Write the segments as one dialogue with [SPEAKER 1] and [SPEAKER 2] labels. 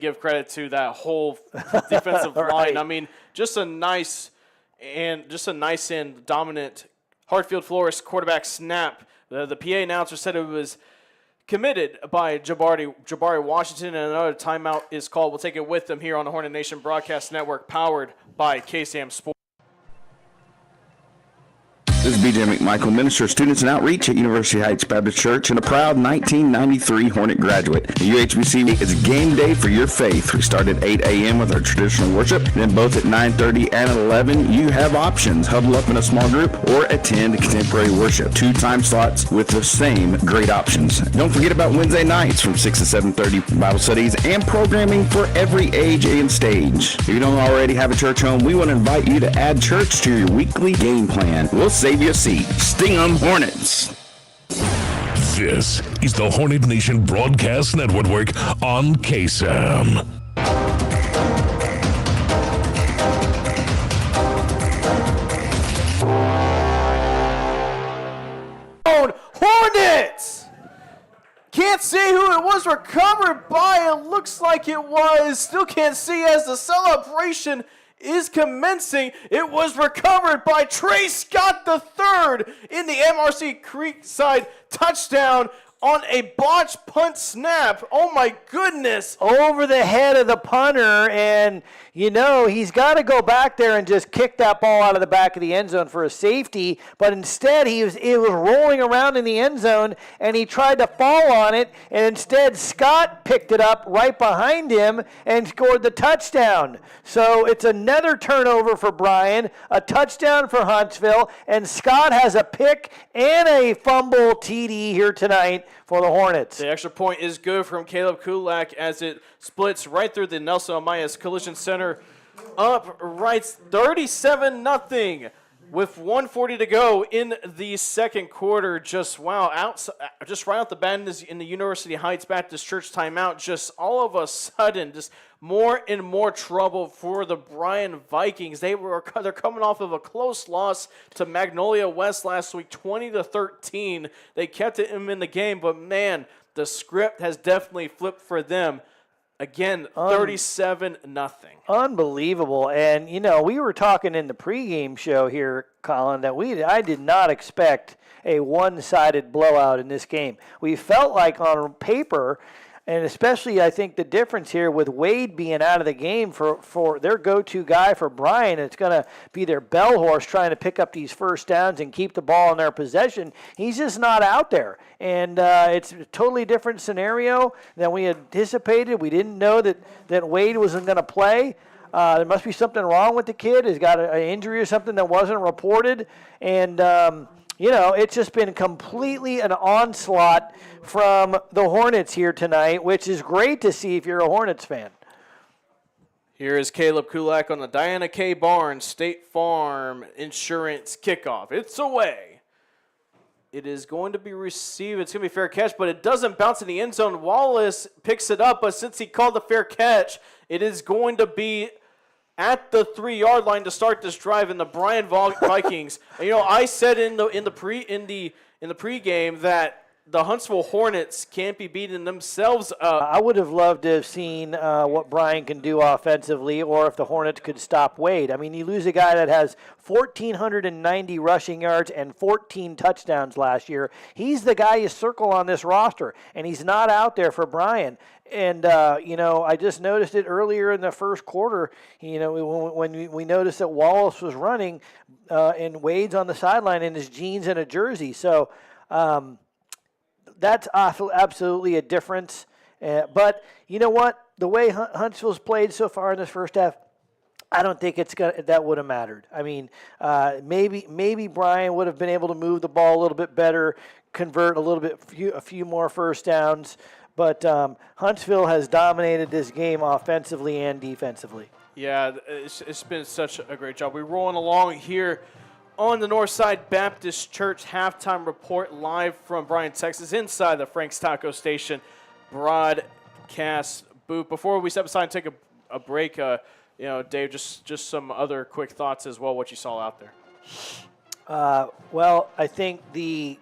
[SPEAKER 1] give credit to that whole defensive
[SPEAKER 2] Right.
[SPEAKER 1] line. I mean, just a nice and dominant Hartfield Flores quarterback snap. The PA announcer said it was committed by Jabari Washington, and another timeout is called. We'll take it with them here on the Hornet Nation Broadcast Network, powered by KSAM Sports.
[SPEAKER 3] This is BJ McMichael, Minister of Students and Outreach at University Heights Baptist Church and a proud 1993 Hornet graduate. At UHBC, it's game day for your faith. We start at 8 a.m. with our traditional worship, then both at 9:30 and 11. You have options. Huddle up in a small group or attend contemporary worship. 2 time slots with the same great options. Don't forget about Wednesday nights from 6 to 7:30 Bible studies and programming for every age and stage. If you don't already have a church home, we want to invite you to add church to your weekly game plan. We'll save you a seat. Sting 'em Hornets.
[SPEAKER 4] This is the Hornet Nation Broadcast Network on KSAM.
[SPEAKER 1] Hornets! Can't see who it was recovered by. It looks like it was. Still can't see as the celebration is commencing. It was recovered by Trey Scott III in the MRC Creekside touchdown on a botched punt snap. Oh my goodness.
[SPEAKER 2] Over the head of the punter, and he's got to go back there and just kick that ball out of the back of the end zone for a safety, but instead it was rolling around in the end zone, and he tried to fall on it, and instead Scott picked it up right behind him and scored the touchdown. So it's another turnover for Bryan, a touchdown for Huntsville, and Scott has a pick and a fumble TD here tonight for the Hornets.
[SPEAKER 1] The extra point is good from Caleb Kulak as it splits right through the Nelson Amayas Collision Center. Up right 37-0 with 1:40 to go in the second quarter. Just right out the bat in the University Heights Baptist Church timeout. Just all of a sudden, just more and more trouble for the Bryan Vikings. They're coming off of a close loss to Magnolia West last week, 20-13. They kept it in the game, but man, the script has definitely flipped for them. Again, 37-0.
[SPEAKER 2] Unbelievable. And, we were talking in the pregame show here, Collin, that I did not expect a one-sided blowout in this game. We felt like on paper, and especially I think the difference here with Wade being out of the game for their go-to guy for Bryan, it's going to be their bell horse trying to pick up these first downs and keep the ball in their possession. He's just not out there. And it's a totally different scenario than we anticipated. We didn't know that Wade wasn't going to play. There must be something wrong with the kid. He's got an injury or something that wasn't reported. And, it's just been completely an onslaught from the Hornets here tonight, which is great to see if you're a Hornets fan.
[SPEAKER 1] Here is Caleb Kulak on the Diana K. Barnes State Farm Insurance kickoff. It's away. It is going to be received. It's going to be a fair catch, but it doesn't bounce in the end zone. Wallace picks it up, but since he called the fair catch, it is going to be at the 3-yard line to start this drive in the Bryan Vikings. I said in the pregame that the Huntsville Hornets can't be beating themselves up.
[SPEAKER 2] I would have loved to have seen what Bryan can do offensively, or if the Hornets could stop Wade. I mean, you lose a guy that has 1,490 rushing yards and 14 touchdowns last year. He's the guy you circle on this roster, and he's not out there for Bryan. And, I just noticed it earlier in the first quarter, when we noticed that Wallace was running and Wade's on the sideline in his jeans and a jersey. So that's absolutely a difference. But you know what? The way Huntsville's played so far in this first half, I don't think that would have mattered. I mean, maybe Bryan would have been able to move the ball a little bit better, convert a few more first downs. But Huntsville has dominated this game offensively and defensively.
[SPEAKER 1] Yeah, it's been such a great job. We're rolling along here on the Northside Baptist Church halftime report live from Bryan, Texas, inside the Frank's Taco Station broadcast booth. Before we step aside and take a break, Dave, just some other quick thoughts as well, what you saw out there.
[SPEAKER 2] Well, I think the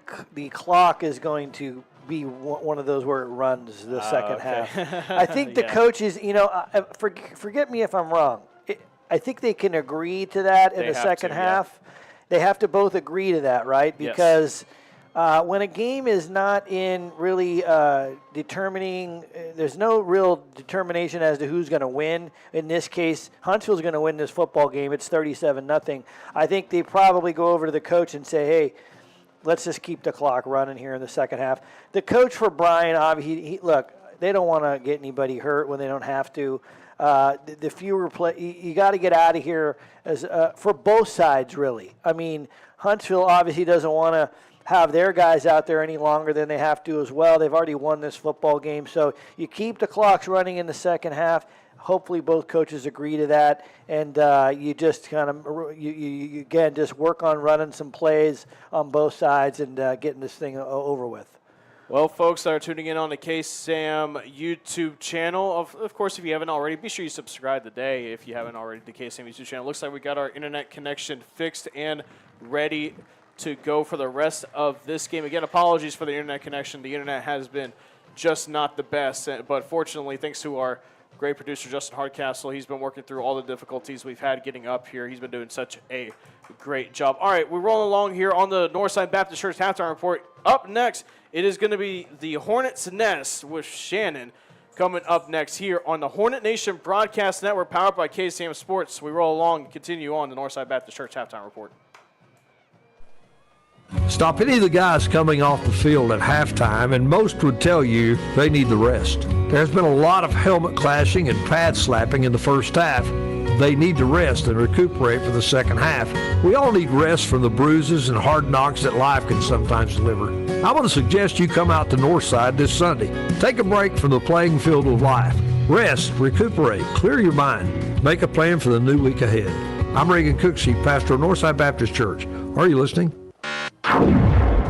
[SPEAKER 2] clock is going to be one of those where it runs the second
[SPEAKER 1] okay.
[SPEAKER 2] half. I think the
[SPEAKER 1] Yeah.
[SPEAKER 2] coaches, forget me if I'm wrong. I think they can agree to that in
[SPEAKER 1] They
[SPEAKER 2] the
[SPEAKER 1] have
[SPEAKER 2] second
[SPEAKER 1] to, yeah.
[SPEAKER 2] half. They have to both agree to that, right?
[SPEAKER 1] Yes.
[SPEAKER 2] Because when a game is not in really determining, there's no real determination as to who's going to win. In this case, Huntsville's going to win this football game. It's 37-0. I think they probably go over to the coach and say, hey, let's just keep the clock running here in the second half. The coach for Bryan, obviously, look, they don't want to get anybody hurt when they don't have to. The fewer play, you got to get out of here as for both sides, really. I mean, Huntsville obviously doesn't want to have their guys out there any longer than they have to as well. They've already won this football game, so you keep the clocks running in the second half. Hopefully both coaches agree to that, and you just kind of, you again, just work on running some plays on both sides and getting this thing over with.
[SPEAKER 1] Well, folks that are tuning in on the KSAM YouTube channel, of course, if you haven't already, be sure you subscribe today if you haven't already to the KSAM YouTube channel. Looks like we got our internet connection fixed and ready to go for the rest of this game. Again, apologies for the internet connection. The internet has been just not the best, but fortunately, thanks to our great producer, Justin Hardcastle, he's been working through all the difficulties we've had getting up here. He's been doing such a great job. All right, we're rolling along here on the Northside Baptist Church Halftime Report. Up next, it is going to be the Hornets' Nest with Shannon coming up next here on the Hornet Nation Broadcast Network, powered by KSAM Sports. We roll along and continue on the Northside Baptist Church Halftime Report.
[SPEAKER 5] Stop any of the guys coming off the field at halftime, and most would tell you they need the rest. There's been a lot of helmet clashing and pad slapping in the first half. They need to rest and recuperate for the second half. We all need rest from the bruises and hard knocks that life can sometimes deliver. I want to suggest you come out to Northside this Sunday. Take a break from the playing field of life. Rest, recuperate, clear your mind. Make a plan for the new week ahead. I'm Reagan Cooksey, pastor of Northside Baptist Church. Are you listening?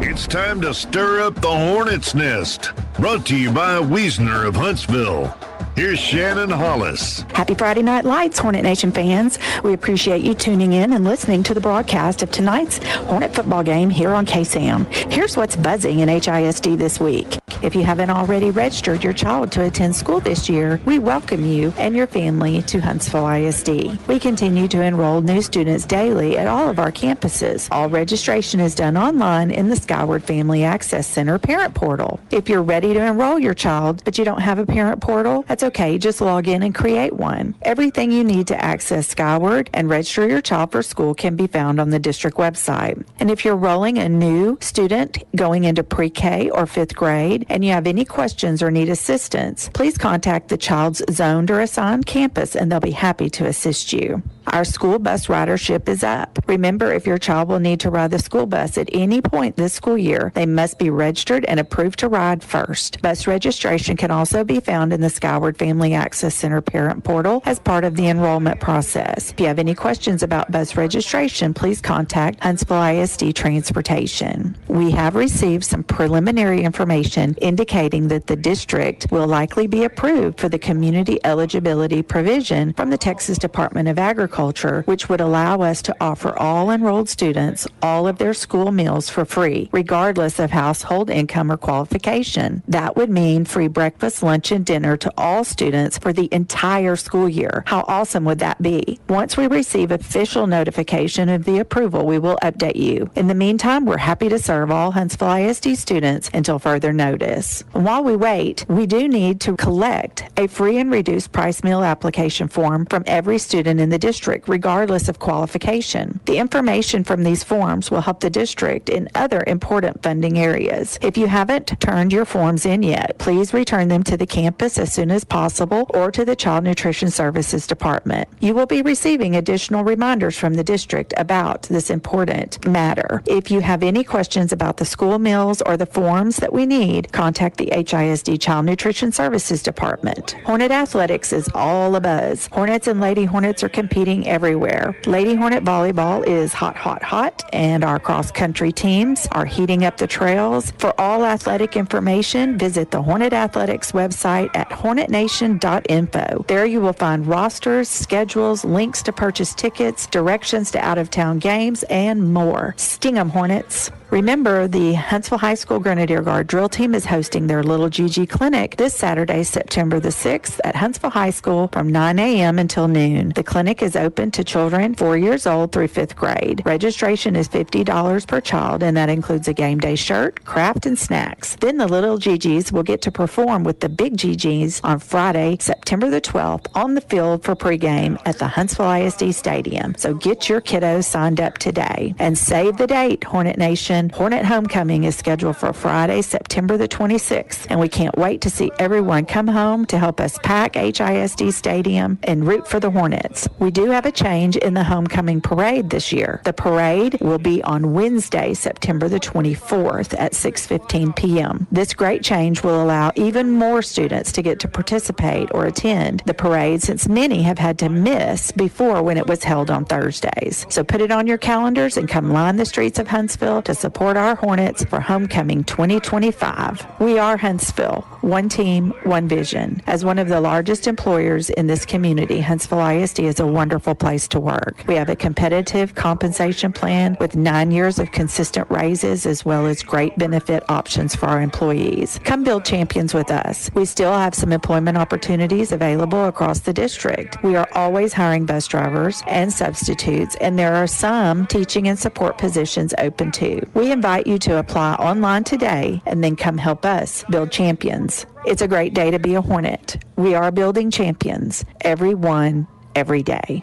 [SPEAKER 6] It's time to stir up the Hornets' Nest. Brought to you by Wiesner of Huntsville. Here's Shannon Hollis.
[SPEAKER 7] Happy Friday Night Lights, Hornet Nation fans. We appreciate you tuning in and listening to the broadcast of tonight's Hornet football game here on KSAM. Here's what's buzzing in HISD this week. If you haven't already registered your child to attend school this year, we welcome you and your family to Huntsville ISD. We continue to enroll new students daily at all of our campuses. All registration is done online in the Skyward Family Access Center parent portal. If you're ready to enroll your child, but you don't have a parent portal, that's okay. Just log in and create one. Everything you need to access Skyward and register your child for school can be found on the district website. And if you're enrolling a new student going into pre-K or 5th grade, and you have any questions or need assistance, please contact the child's zoned or assigned campus and they'll be happy to assist you. Our school bus ridership is up. Remember, if your child will need to ride the school bus at any point this school year, they must be registered and approved to ride first. Bus registration can also be found in the Skyward Family Access Center parent portal as part of the enrollment process. If you have any questions about bus registration, please contact Huntsville ISD Transportation. We have received some preliminary information indicating that the district will likely be approved for the community eligibility provision from the Texas Department of Agriculture, which would allow us to offer all enrolled students all of their school meals for free, regardless of household income or qualification. That would mean free breakfast, lunch, and dinner to all students for the entire school year. How awesome would that be? Once we receive official notification of the approval, we will update you. In the meantime, we're happy to serve all Huntsville ISD students until further notice. And while we wait, we do need to collect a free and reduced price meal application form from every student in the district, regardless of qualification. The information from these forms will help the district in other important funding areas. If you haven't turned your forms in yet, please return them to the campus as soon as possible or to the Child Nutrition Services Department. You will be receiving additional reminders from the district about this important matter. If you have any questions about the school meals or the forms that we need, contact the HISD Child Nutrition Services Department. Hornet Athletics is all abuzz. Hornets and Lady Hornets are competing everywhere. Lady Hornet volleyball is hot, hot, hot, and our cross-country teams are heating up the trails. For all athletic information, visit the Hornet Athletics website at hornetnation.info. There you will find rosters, schedules, links to purchase tickets, directions to out-of-town games, and more. Sting 'em, Hornets. Remember, the Huntsville High School Grenadier Guard drill team is hosting their Little GG Clinic this Saturday, September the 6th at Huntsville High School from 9 a.m. until noon. The clinic is open to children 4 years old through 5th grade. Registration is $50 per child, and that includes a game day shirt, craft, and snacks. Then the Little GGs will get to perform with the Big GGs on Friday, September the 12th on the field for pregame at the Huntsville ISD Stadium. So get your kiddos signed up today. And save the date, Hornet Nation. Hornet Homecoming is scheduled for Friday, September the 26th, and we can't wait to see everyone come home to help us pack HISD Stadium and root for the Hornets. We do have a change in the homecoming parade this year. The parade will be on Wednesday, September the 24th at 6:15 p.m. This great change will allow even more students to get to participate or attend the parade, since many have had to miss before when it was held on Thursdays. So put it on your calendars and come line the streets of Huntsville to support our Hornets for Homecoming 2025. We are Huntsville, one team, one vision. As one of the largest employers in this community, Huntsville ISD is a wonderful place to work. We have a competitive compensation plan with 9 years of consistent raises, as well as great benefit options for our employees. Come build champions with us. We still have some employment opportunities available across the district. We are always hiring bus drivers and substitutes, and there are some teaching and support positions open too. We invite you to apply online today and then come help us build champions. It's a great day to be a Hornet. We are building champions, every one, every day.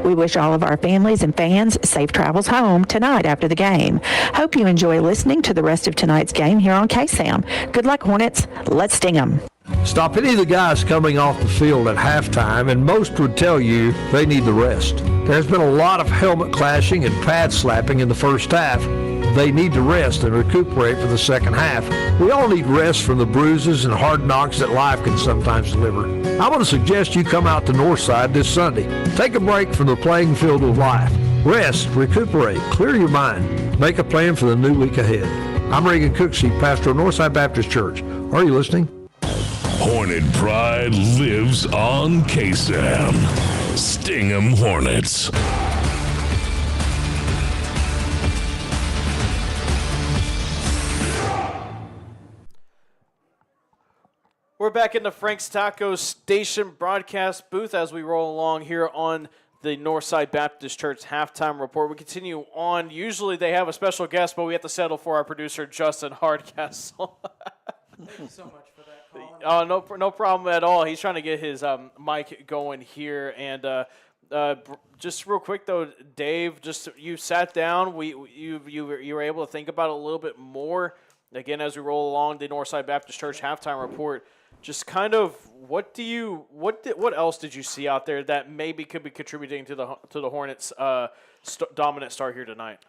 [SPEAKER 7] We wish all of our families and fans safe travels home tonight after the game. Hope you enjoy listening to the rest of tonight's game here on KSAM. Good luck, Hornets. Let's sting 'em.
[SPEAKER 5] Stop any of the guys coming off the field at halftime, and most would tell you they need the rest. There's been a lot of helmet clashing and pad slapping in the first half. They need to rest and recuperate for the second half. We all need rest from the bruises and hard knocks that life can sometimes deliver. I want to suggest you come out to Northside this Sunday. Take a break from the playing field of life. Rest, recuperate, clear your mind. Make a plan for the new week ahead. I'm Reagan Cooksey, pastor of Northside Baptist Church. Are you listening?
[SPEAKER 4] Hornet pride lives on KSAM. Sting 'em Hornets.
[SPEAKER 1] We're back in the Frank's Taco Station broadcast booth as we roll along here on the Northside Baptist Church halftime report. We continue on. Usually they have a special guest, but we have to settle for our producer, Justin Hardcastle.
[SPEAKER 8] Thank you so much for that, Collin.
[SPEAKER 1] Oh, no problem at all. He's trying to get his mic going here. And just real quick, though, Dave, just you sat down. You were able to think about it a little bit more. Again, as we roll along the Northside Baptist Church halftime report, just kind of what else did you see out there that maybe could be contributing to the Hornets' dominant start here tonight?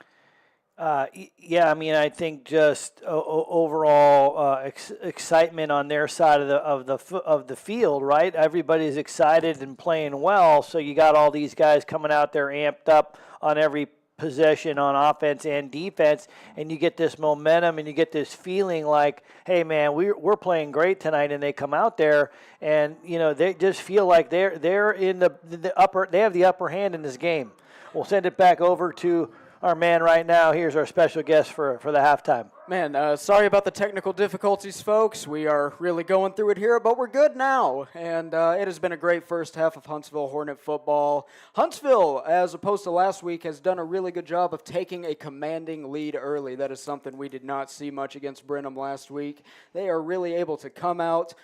[SPEAKER 2] Yeah, I mean, I think just overall excitement on their side of the field, right? Everybody's excited and playing well, so you got all these guys coming out there amped up on every possession on offense and defense, and you get this momentum and you get this feeling like, hey man, we're playing great tonight, and they come out there and they just feel like they're in the upper, they have the upper hand in this game. We'll send it back over to our man right now. Here's our special guest for the halftime.
[SPEAKER 8] Man, sorry about the technical difficulties, folks. We are really going through it here, but we're good now. And it has been a great first half of Huntsville Hornet football. Huntsville, as opposed to last week, has done a really good job of taking a commanding lead early. That is something we did not see much against Brenham last week. They are really able to come out,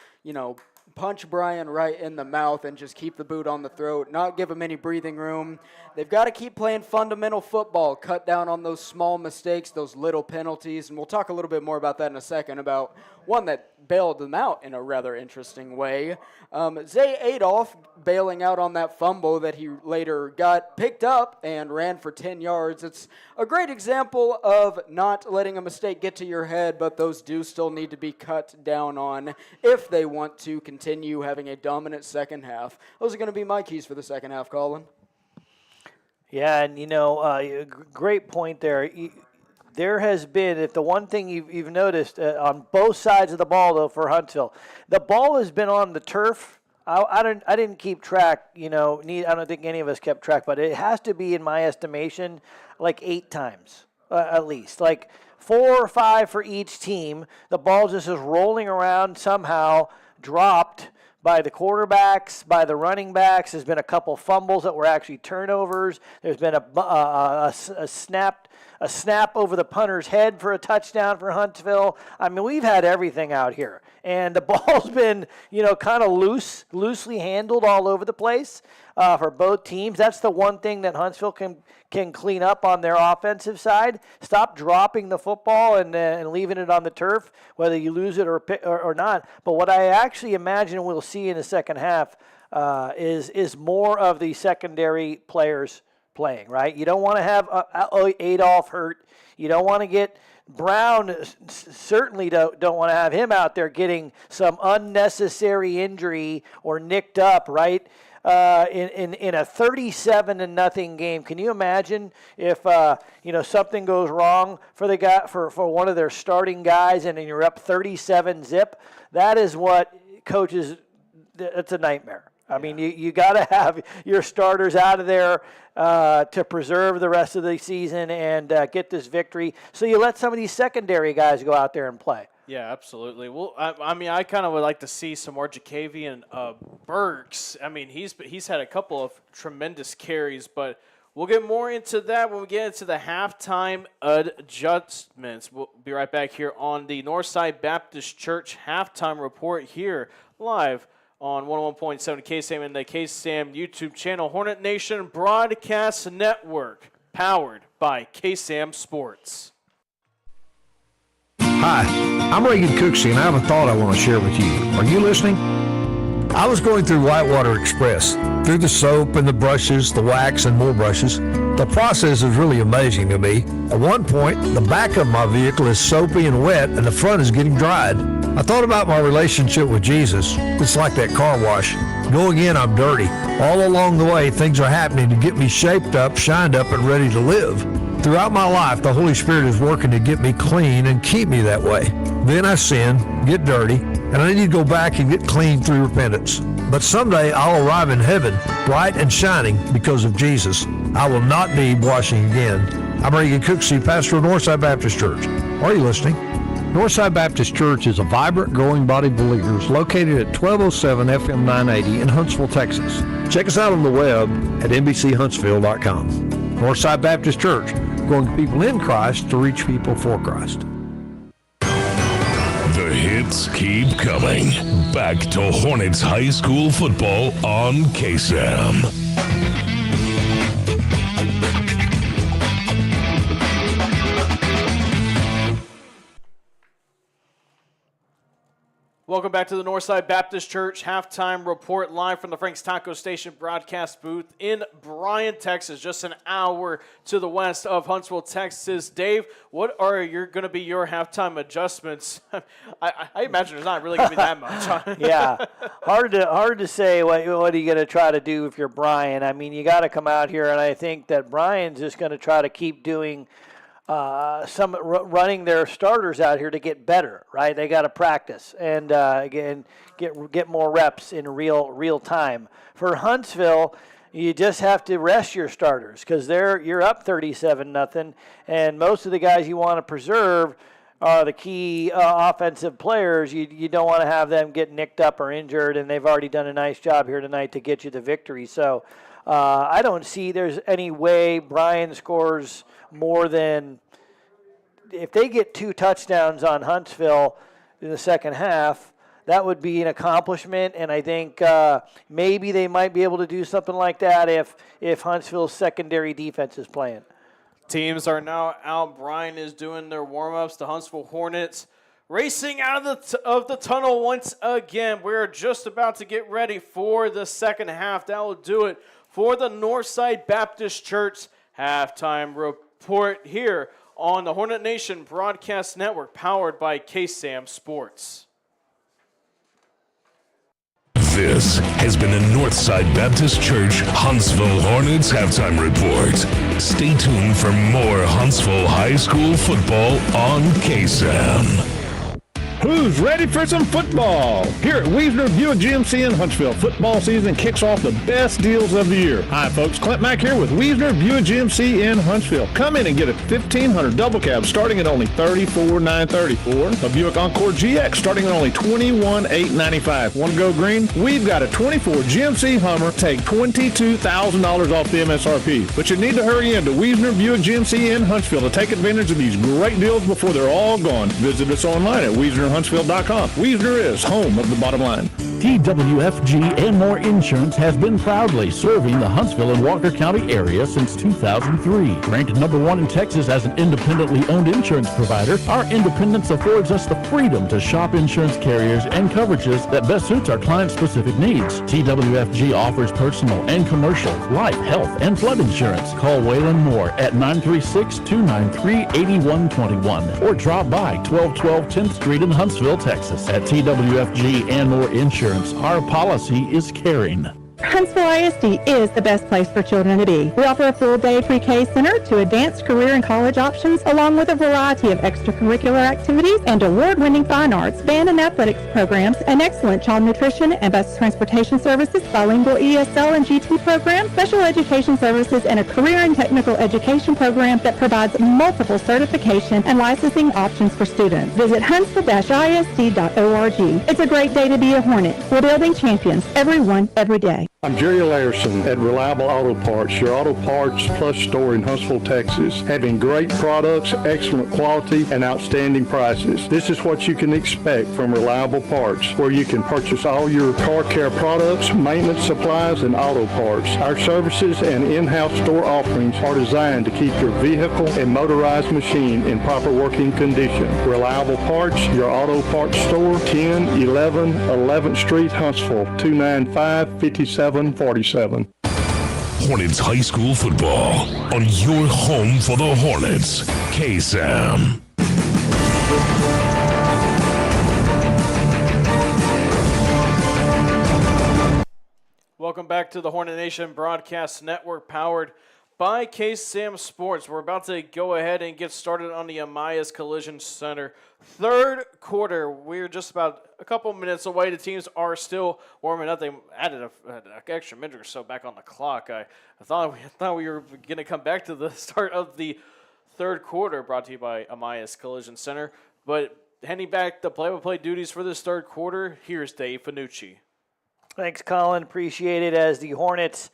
[SPEAKER 8] punch Bryan right in the mouth and just keep the boot on the throat, not give him any breathing room. They've got to keep playing fundamental football, cut down on those small mistakes, those little penalties, and we'll talk a little bit more about that in a second, about one that bailed them out in a rather interesting way. Zay Adolph bailing out on that fumble that he later got picked up and ran for 10 yards. It's a great example of not letting a mistake get to your head, but those do still need to be cut down on if they want to continue having a dominant second half. Those are going to be my keys for the second half, Collin.
[SPEAKER 2] Yeah, and great point there. There has been, if the one thing you've noticed on both sides of the ball, though, for Huntsville, the ball has been on the turf. I didn't keep track, I don't think any of us kept track, but it has to be, in my estimation, like 8 times at least. Like 4 or 5 for each team. The ball just is rolling around somehow, dropped by the quarterbacks, by the running backs. There's been a couple fumbles that were actually turnovers. There's been a snap over the punter's head for a touchdown for Huntsville. I mean, we've had everything out here. And the ball's been, kind of loosely handled all over the place for both teams. That's the one thing that Huntsville can clean up on their offensive side. Stop dropping the football and leaving it on the turf, whether you lose it or not. But what I actually imagine we'll see in the second half is more of the secondary players playing, right? You don't want to have Adolph hurt. You don't want to get Brown, certainly don't want to have him out there getting some unnecessary injury or nicked up, right? In a 37-0 game. Can you imagine if something goes wrong for the guy for one of their starting guys and then you're up 37-0? That is what coaches. It's a nightmare. I mean, you got to have your starters out of there to preserve the rest of the season and get this victory. So you let some of these secondary guys go out there and play.
[SPEAKER 1] Yeah, absolutely. Well, I kind of would like to see some more Jacavian Burks. I mean, he's had a couple of tremendous carries, but we'll get more into that when we get into the halftime adjustments. We'll be right back here on the Northside Baptist Church halftime report here live on 101.7 KSAM and the KSAM YouTube channel, Hornet Nation Broadcast Network, powered by KSAM Sports.
[SPEAKER 5] Hi, I'm Reagan Cooksey, and I have a thought I want to share with you. Are you listening? I was going through Whitewater Express, through the soap and the brushes, the wax and more brushes. The process is really amazing to me. At one point, the back of my vehicle is soapy and wet, and the front is getting dried. I thought about my relationship with Jesus. It's like that car wash. Going in, I'm dirty. All along the way, things are happening to get me shaped up, shined up, and ready to live. Throughout my life, the Holy Spirit is working to get me clean and keep me that way. Then I sin, get dirty, and I need to go back and get clean through repentance. But someday I'll arrive in heaven, bright and shining because of Jesus. I will not need washing again. I'm Reagan Cooksey, pastor of Northside Baptist Church. Are you listening? Northside Baptist Church is a vibrant, growing body of believers located at 1207 FM 980 in Huntsville, Texas. Check us out on the web at nbchuntsville.com. Northside Baptist Church, growing people in Christ to reach people for Christ.
[SPEAKER 4] The hits keep coming. Back to Hornets High School football on KSAM.
[SPEAKER 1] Welcome back to the Northside Baptist Church halftime report live from the Frank's Taco Station broadcast booth in Bryan, Texas, just an hour to the west of Huntsville, Texas. Dave, what are going to be your halftime adjustments? I imagine there's not really going to be that much.
[SPEAKER 2] Yeah, hard to say what are you going to try to do if you're Bryan. I mean, you got to come out here, and I think that Bryan's just going to try to keep doing running their starters out here to get better, right? They got to practice and again get more reps in real time. For Huntsville, you just have to rest your starters because you're up 37-0, and most of the guys you want to preserve are the key offensive players. You don't want to have them get nicked up or injured, and they've already done a nice job here tonight to get you the victory. So I don't see there's any way Bryan scores more than, if they get 2 touchdowns on Huntsville in the second half, that would be an accomplishment, and I think maybe they might be able to do something like that if Huntsville's secondary defense is playing.
[SPEAKER 1] Teams are now out. Bryan is doing their warm-ups. The Huntsville Hornets racing out of the tunnel once again. We're just about to get ready for the second half. That will do it for the Northside Baptist Church halftime report here on the Hornet Nation Broadcast Network, powered by KSAM Sports.
[SPEAKER 4] This has been a Northside Baptist Church Huntsville Hornets halftime report. Stay tuned for more Huntsville High School football on KSAM.
[SPEAKER 9] Who's ready for some football? Here at Wiesner Buick GMC in Huntsville, football season kicks off the best deals of the year. Hi folks, Clint Mack here with Wiesner Buick GMC in Huntsville. Come in and get a 1500 double cab starting at only $34,930, or a Buick Encore GX starting at only $21,895. Want to go green? We've got a 24 GMC Hummer, take $22,000 off the MSRP. But you need to hurry into Wiesner Buick GMC in Huntsville to take advantage of these great deals before they're all gone. Visit us online at WiesnerHuntsville.com. Wiesner is home of the bottom line.
[SPEAKER 10] TWFG and More Insurance has been proudly serving the Huntsville and Walker County area since 2003. Ranked number 1 in Texas as an independently owned insurance provider, our independence affords us the freedom to shop insurance carriers and coverages that best suits our client-specific needs. TWFG offers personal and commercial, life, health, and flood insurance. Call Waylon Moore at 936-293-8121 or drop by 1212 10th Street in Huntsville, Texas. At TWFG and More Insurance, our policy is caring.
[SPEAKER 11] Huntsville ISD is the best place for children to be. We offer a full-day pre-K center to advanced career and college options, along with a variety of extracurricular activities and award-winning fine arts, band and athletics programs, an excellent child nutrition and bus transportation services, bilingual ESL and GT programs, special education services, and a career and technical education program that provides multiple certification and licensing options for students. Visit huntsville-isd.org. It's a great day to be a Hornet. We're building champions, everyone, every day.
[SPEAKER 12] I'm Jerry Larson at Reliable Auto Parts, your auto parts plus store in Huntsville, Texas, having great products, excellent quality, and outstanding prices. This is what you can expect from Reliable Parts, where you can purchase all your car care products, maintenance supplies, and auto parts. Our services and in-house store offerings are designed to keep your vehicle and motorized machine in proper working condition. Reliable Parts, your auto parts store, 1011 11th Street, Huntsville, 295-5747.
[SPEAKER 4] Hornets High School football on your home for the Hornets. KSAM.
[SPEAKER 1] Welcome back to the Hornet Nation Broadcast Network, powered by KSAM Sports. We're about to go ahead and get started on the Amayas Collision Center. Third quarter, we're just about a couple minutes away. The teams are still warming up. They added an extra minute or so back on the clock. I thought we were going to come back to the start of the third quarter, brought to you by Amayas Collision Center. But handing back the play-by-play duties for this third quarter, here's Dave Fanucci.
[SPEAKER 2] Thanks, Collin. Appreciate it as the Hornets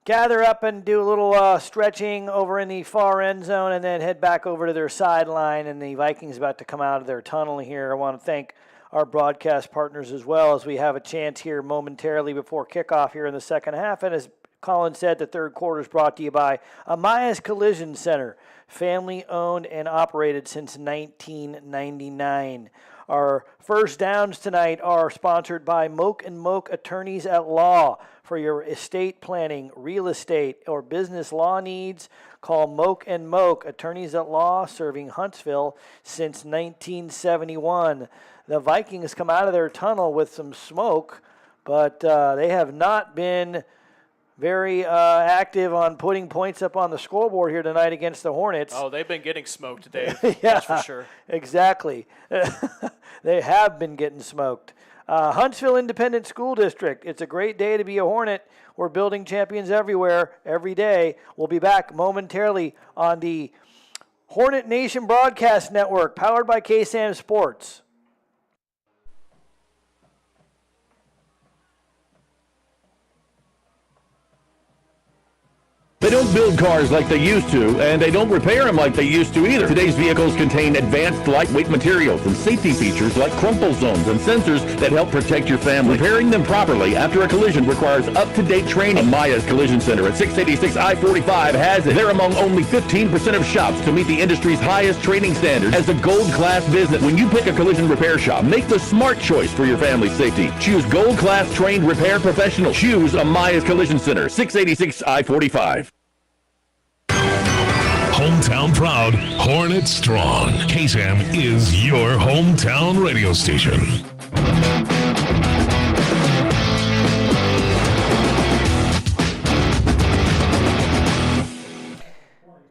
[SPEAKER 2] gather up and do a little stretching over in the far end zone and then head back over to their sideline. And the Vikings about to come out of their tunnel here. I want to thank our broadcast partners as well as we have a chance here momentarily before kickoff here in the second half. And as Collin said, the third quarter is brought to you by Amayas Collision Center, family owned and operated since 1999. Our first downs tonight are sponsored by Moak & Moak Attorneys at Law. For your estate planning, real estate, or business law needs, call Moak & Moak Attorneys at Law, serving Huntsville since 1971. The Vikings come out of their tunnel with some smoke, but they have not been very active on putting points up on the scoreboard here tonight against the Hornets.
[SPEAKER 1] Oh, they've been getting smoked, Dave.
[SPEAKER 2] Yeah,
[SPEAKER 1] that's for sure.
[SPEAKER 2] Exactly. They have been getting smoked. Huntsville Independent School District. It's a great day to be a Hornet. We're building champions everywhere, every day. We'll be back momentarily on the Hornet Nation Broadcast Network, powered by KSAM Sports.
[SPEAKER 10] They don't build cars like they used to, and they don't repair them like they used to either. Today's vehicles contain advanced lightweight materials and safety features like crumple zones and sensors that help protect your family. Repairing them properly after a collision requires up-to-date training. Amaya's Collision Center at 686 I-45 has it. They're among only 15% of shops to meet the industry's highest training standards as a gold-class business. When you pick a collision repair shop, make the smart choice for your family's safety. Choose gold-class trained repair professionals. Choose Amaya's Collision Center, 686 I-45.
[SPEAKER 4] Hometown proud, Hornet strong. KSAM is your hometown radio station.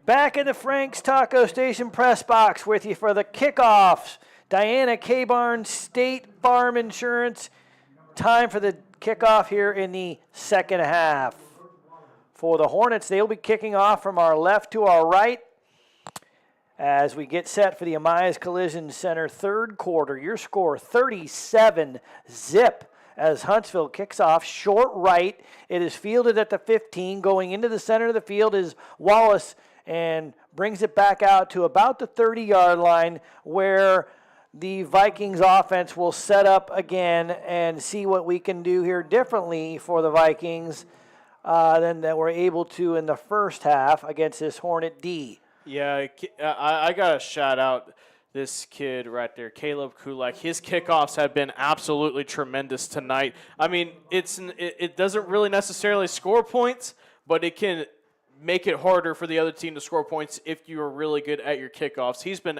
[SPEAKER 2] Back in the Frank's Taco Station press box with you for the kickoffs Diana K. Barnes, State Farm Insurance. Time for the kickoff here in the second half. For the Hornets, they'll be kicking off from our left to our right as we get set for the Amaya Collision Center third quarter. Your score 37-zip as Huntsville kicks off short right. It is fielded at the 15. Going into the center of the field is Wallace and brings it back out to about the 30-yard line where the Vikings offense will set up again and see what we can do here differently for the Vikings than that we're able to in the first half against this Hornet D.
[SPEAKER 1] Yeah, I got to shout out this kid right there, Caleb Kulak. His kickoffs have been absolutely tremendous tonight. I mean, it doesn't really necessarily score points, but it can make it harder for the other team to score points if you are really good at your kickoffs. He's been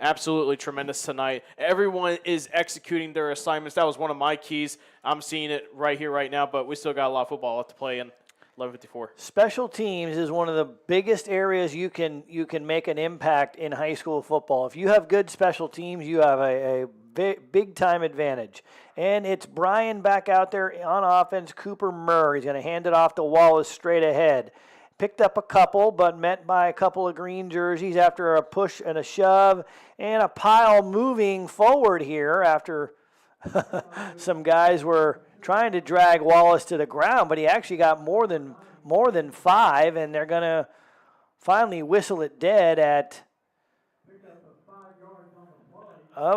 [SPEAKER 1] absolutely tremendous tonight. Everyone is executing their assignments. That was one of my keys. I'm seeing it right here, right now, but we still got a lot of football left to play in 11:54.
[SPEAKER 2] Special teams is one of the biggest areas you can make an impact in high school football. If you have good special teams, you have a big-time advantage. And it's Bryan back out there on offense. Cooper Murr. He's going to hand it off to Wallace straight ahead. Picked up a couple, but met by a couple of green jerseys after a push and a shove and a pile moving forward here after some guys were trying to drag Wallace to the ground, but he actually got more than 5, and they're going to finally whistle it dead at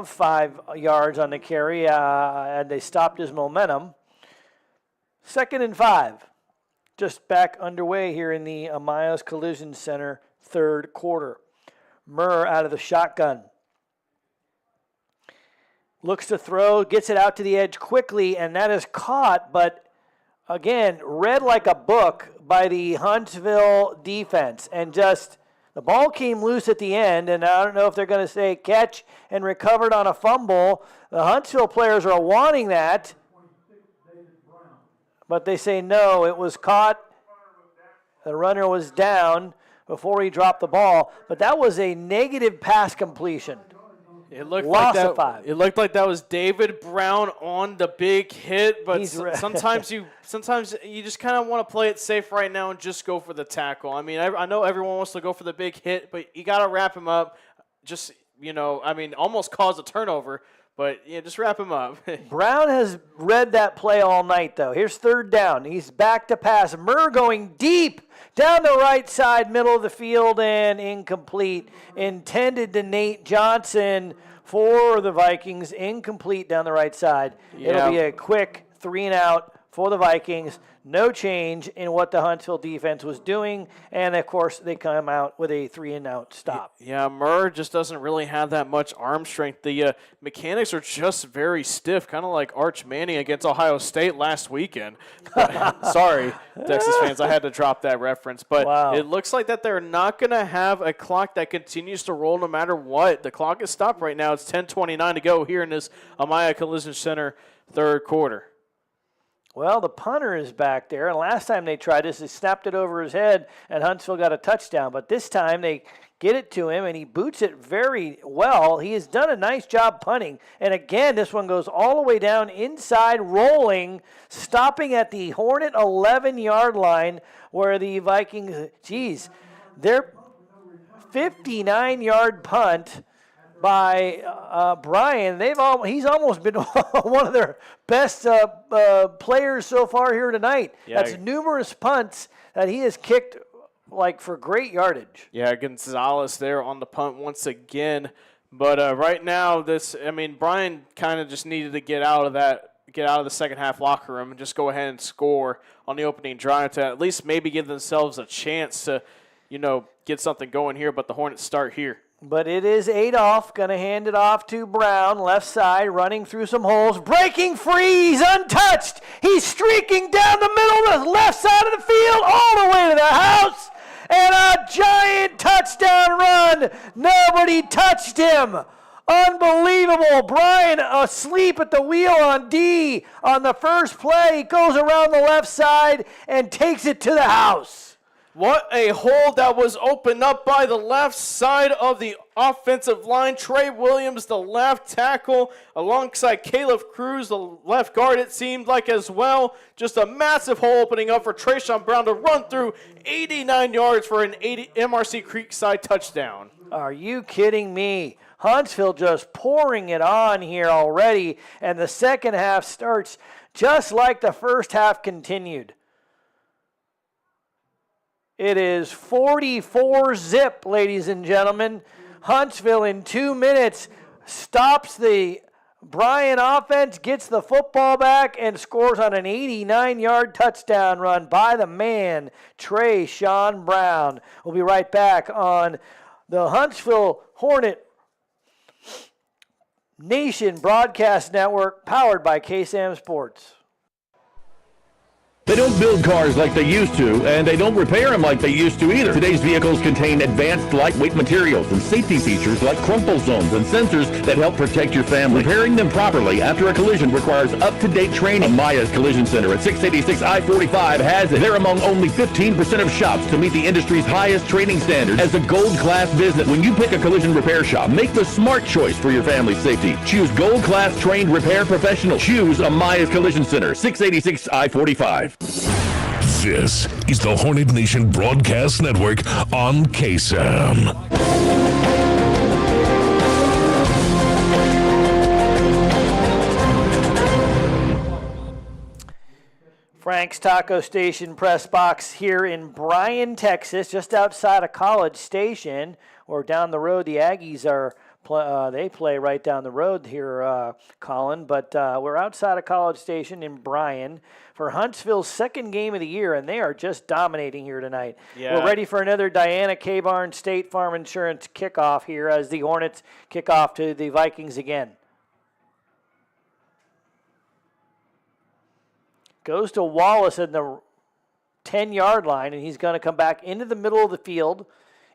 [SPEAKER 2] 5 yards on the carry, and they stopped his momentum. 2nd and 5. Just back underway here in the Amaya Collision Center third quarter. Murr out of the shotgun. Looks to throw, gets it out to the edge quickly, and that is caught, but again, read like a book by the Huntsville defense. And just, the ball came loose at the end, and I don't know if they're going to say catch and recovered on a fumble. The Huntsville players are wanting that, but they say no, it was caught. The runner was down before he dropped the ball, but that was a negative pass completion.
[SPEAKER 1] It looked
[SPEAKER 2] Loss
[SPEAKER 1] like
[SPEAKER 2] of 5.
[SPEAKER 1] It looked like that was David Brown on the big hit, but sometimes you just kind of want to play it safe right now and just go for the tackle. I mean, I know everyone wants to go for the big hit, but you got to wrap him up. Just, almost cause a turnover, but yeah, just wrap him up.
[SPEAKER 2] Brown has read that play all night, though. Here's 3rd down. He's back to pass. Murr going deep down the right side, middle of the field, and incomplete. Intended to Nate Johnson for the Vikings. Incomplete down the right side. Yeah. It'll be a quick 3-and-out for the Vikings. No change in what the Huntsville defense was doing. And, of course, they come out with a 3-and-out stop.
[SPEAKER 1] Yeah, Murr just doesn't really have that much arm strength. The mechanics are just very stiff, kind of like Arch Manning against Ohio State last weekend. Sorry, Texas fans, I had to drop that reference. But
[SPEAKER 2] wow.
[SPEAKER 1] It looks like that they're not going to have a clock that continues to roll no matter what. The clock is stopped right now. It's 10:29 to go here in this Amaya Collision Center third quarter.
[SPEAKER 2] Well, the punter is back there, and last time they tried this, they snapped it over his head, and Huntsville got a touchdown. But this time they get it to him, and he boots it very well. He has done a nice job punting. And again, this one goes all the way down inside, rolling, stopping at the Hornet 11-yard line where the Vikings, their 59-yard punt by Bryan. He's almost been one of their best players so far here tonight. Yeah. That's numerous punts that he has kicked for great yardage.
[SPEAKER 1] Yeah, Gonzalez there on the punt once again. But right now, Bryan kind of just needed to get out of the second half locker room and just go ahead and score on the opening drive to at least maybe give themselves a chance to, get something going here. But the Hornets start here.
[SPEAKER 2] But it is Adolph going to hand it off to Brown, left side, running through some holes, breaking free. He's untouched. He's streaking down the middle of the left side of the field, all the way to the house, and a giant touchdown run. Nobody touched him. Unbelievable. Bryan asleep at the wheel on D on the first play. He goes around the left side and takes it to the house.
[SPEAKER 1] What a hole that was opened up by the left side of the offensive line. Trey Williams, the left tackle, alongside Caleb Cruz, the left guard, it seemed like as well. Just a massive hole opening up for Trayshawn Brown to run through 89 yards for an MRC Creekside touchdown.
[SPEAKER 2] Are you kidding me? Huntsville just pouring it on here already, and the second half starts just like the first half continued. It is 44-zip, ladies and gentlemen. Huntsville in 2 minutes stops the Bryan offense, gets the football back, and scores on an 89-yard touchdown run by the man, Trayshawn Brown. We'll be right back on the Huntsville Hornet Nation Broadcast Network, powered by KSAM Sports.
[SPEAKER 10] They don't build cars like they used to, and they don't repair them like they used to either. Today's vehicles contain advanced lightweight materials and safety features like crumple zones and sensors that help protect your family. Repairing them properly after a collision requires up-to-date training. Amaya's Collision Center at 686 I-45 has it. They're among only 15% of shops to meet the industry's highest training standards as a gold-class business. When you pick a collision repair shop, make the smart choice for your family's safety. Choose gold-class trained repair professionals. Choose Amaya's Collision Center, 686 I-45.
[SPEAKER 4] This is the Hornet Nation Broadcast Network on KSAM.
[SPEAKER 2] Frank's Taco Station press box here in Bryan, Texas, just outside of College Station, or down the road. The Aggies are they play right down the road here, Collin, but we're outside of College Station in Bryan for Huntsville's second game of the year, and they are just dominating here tonight.
[SPEAKER 1] Yeah.
[SPEAKER 2] We're ready for another Diana K. Barnes State Farm Insurance kickoff here as the Hornets kick off to the Vikings again. Goes to Wallace in the 10-yard line, and he's going to come back into the middle of the field,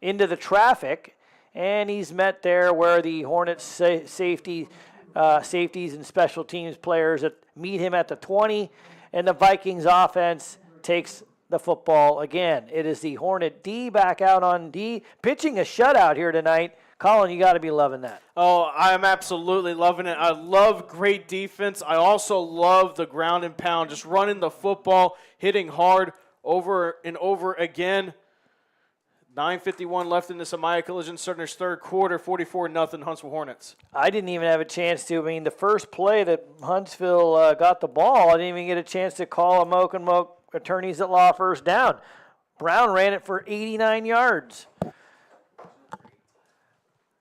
[SPEAKER 2] into the traffic, and he's met there where the Hornets safeties and special teams players meet him at the 20, and the Vikings offense takes the football again. It is the Hornet D back out on D, pitching a shutout here tonight. Collin, you got to be loving that.
[SPEAKER 1] Oh, I'm absolutely loving it. I love great defense. I also love the ground and pound, just running the football, hitting hard over and over again. 9:51 left in this Amaya Collision Center's third quarter, 44-0 Huntsville Hornets.
[SPEAKER 2] I didn't even have a chance to. I mean, the first play that Huntsville got the ball, I didn't even get a chance to call a Moke and Moke attorneys at law first down. Brown ran it for 89 yards.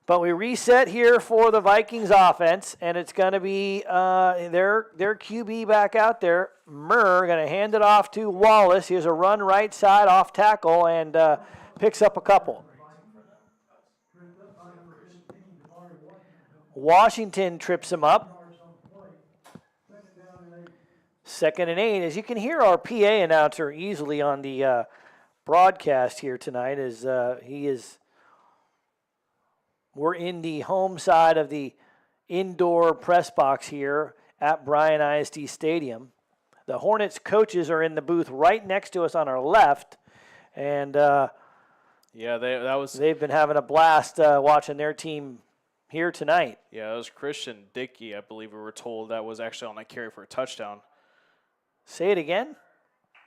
[SPEAKER 2] But we reset here for the Vikings offense, and it's going to be their QB back out there. Murr going to hand it off to Wallace. Here's a run right side off tackle and picks up a couple. Washington trips him up. 2nd and 8. As you can hear our PA announcer easily on the broadcast here tonight, as we're in the home side of the indoor press box here at Bryan ISD Stadium. The Hornets coaches are in the booth right next to us on our left, and they've been having a blast watching their team here tonight.
[SPEAKER 1] Yeah, it was Christian Dickey, I believe we were told, that was actually on that carry for a touchdown.
[SPEAKER 2] Say it again.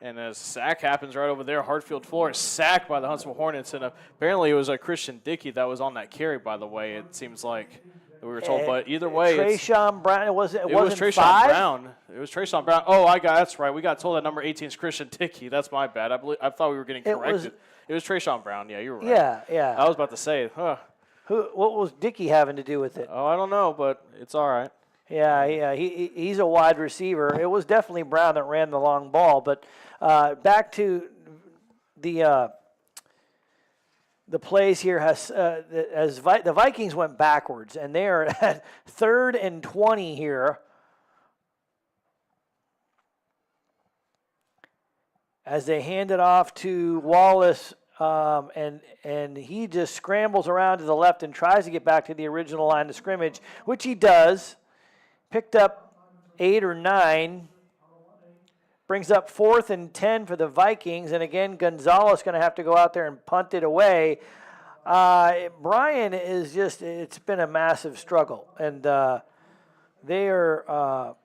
[SPEAKER 1] And a sack happens right over there. Hartfield floor is sacked by the Huntsville Hornets. And apparently it was a Christian Dickey that was on that carry, by the way. It seems like we were told. But either way,
[SPEAKER 2] Trayshawn Brown, it was
[SPEAKER 1] Trayshawn
[SPEAKER 2] 5?
[SPEAKER 1] Brown. It was Trayshawn Brown. Oh, that's right. We got told that number 18 is Christian Dickey. That's my bad. I thought we were getting corrected. It was Trayshawn Brown. Yeah, you were right.
[SPEAKER 2] Yeah.
[SPEAKER 1] I was about to say,
[SPEAKER 2] what was Dickey having to do with it?
[SPEAKER 1] Oh, I don't know, but it's all right.
[SPEAKER 2] Yeah, he's a wide receiver. It was definitely Brown that ran the long ball, but back to the plays here. The Vikings went backwards, and they are at 3rd and 20 here. As they hand it off to Wallace, and he just scrambles around to the left and tries to get back to the original line of scrimmage, which he does. Picked up 8 or 9. Brings up 4th and 10 for the Vikings. And again, Gonzalez going to have to go out there and punt it away. Bryan is just, it's been a massive struggle. And they are,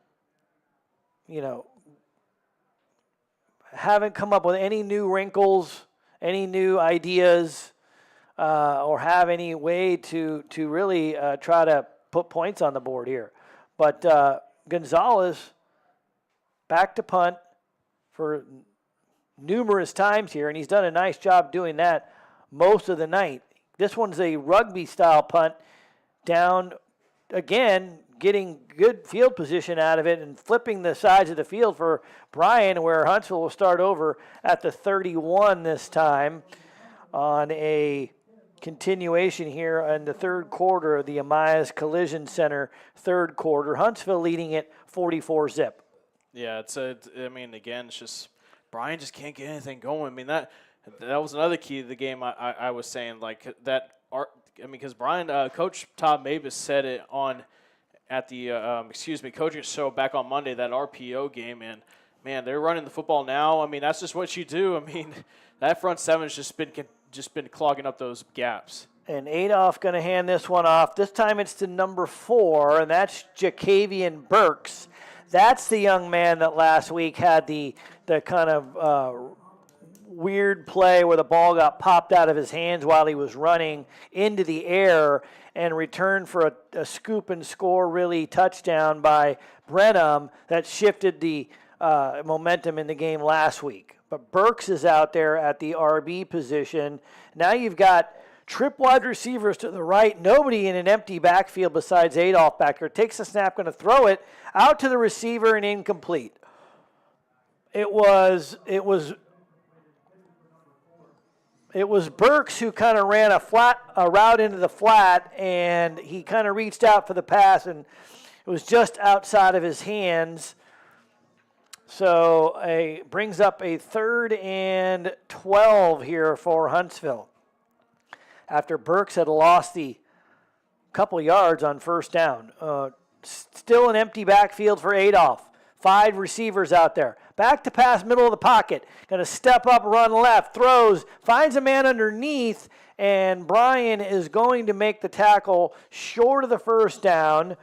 [SPEAKER 2] haven't come up with any new wrinkles, any new ideas, or have any way to really try to put points on the board here. But Gonzalez back to punt for numerous times here, and he's done a nice job doing that most of the night. This one's a rugby-style punt down, again, getting good field position out of it and flipping the sides of the field for Bryan, where Huntsville will start over at the 31 this time on a continuation here in the third quarter of the Amaya Collision Center third quarter. Huntsville leading it 44-0.
[SPEAKER 1] Yeah, again, it's just Bryan just can't get anything going. I mean, that was another key to the game. I was saying, like, that because Bryan, Coach Todd Mavis said it at the coaching show back on Monday, that RPO game, and man, they're running the football now. I mean, that's just what you do. I mean, that front seven's just been clogging up those gaps.
[SPEAKER 2] And Adolph going to hand this one off. This time it's to number 4, and that's Jacavian Burks. That's the young man that last week had the kind of weird play where the ball got popped out of his hands while he was running into the air and returned for a scoop and score really touchdown by Brenham that shifted the momentum in the game last week. But Burks is out there at the RB position. Now you've got trip wide receivers to the right, nobody in an empty backfield besides Adolph back there. Takes the snap, going to throw it out to the receiver and incomplete. It was Burks who kind of ran a route into the flat, and he kind of reached out for the pass, and it was just outside of his hands. So brings up a 3rd and 12 here for Huntsville, after Burks had lost the couple yards on first down. Still an empty backfield for Adolph. 5 receivers out there. Back to pass, middle of the pocket. Going to step up, run left, throws, finds a man underneath, and Bryan is going to make the tackle short of the first down.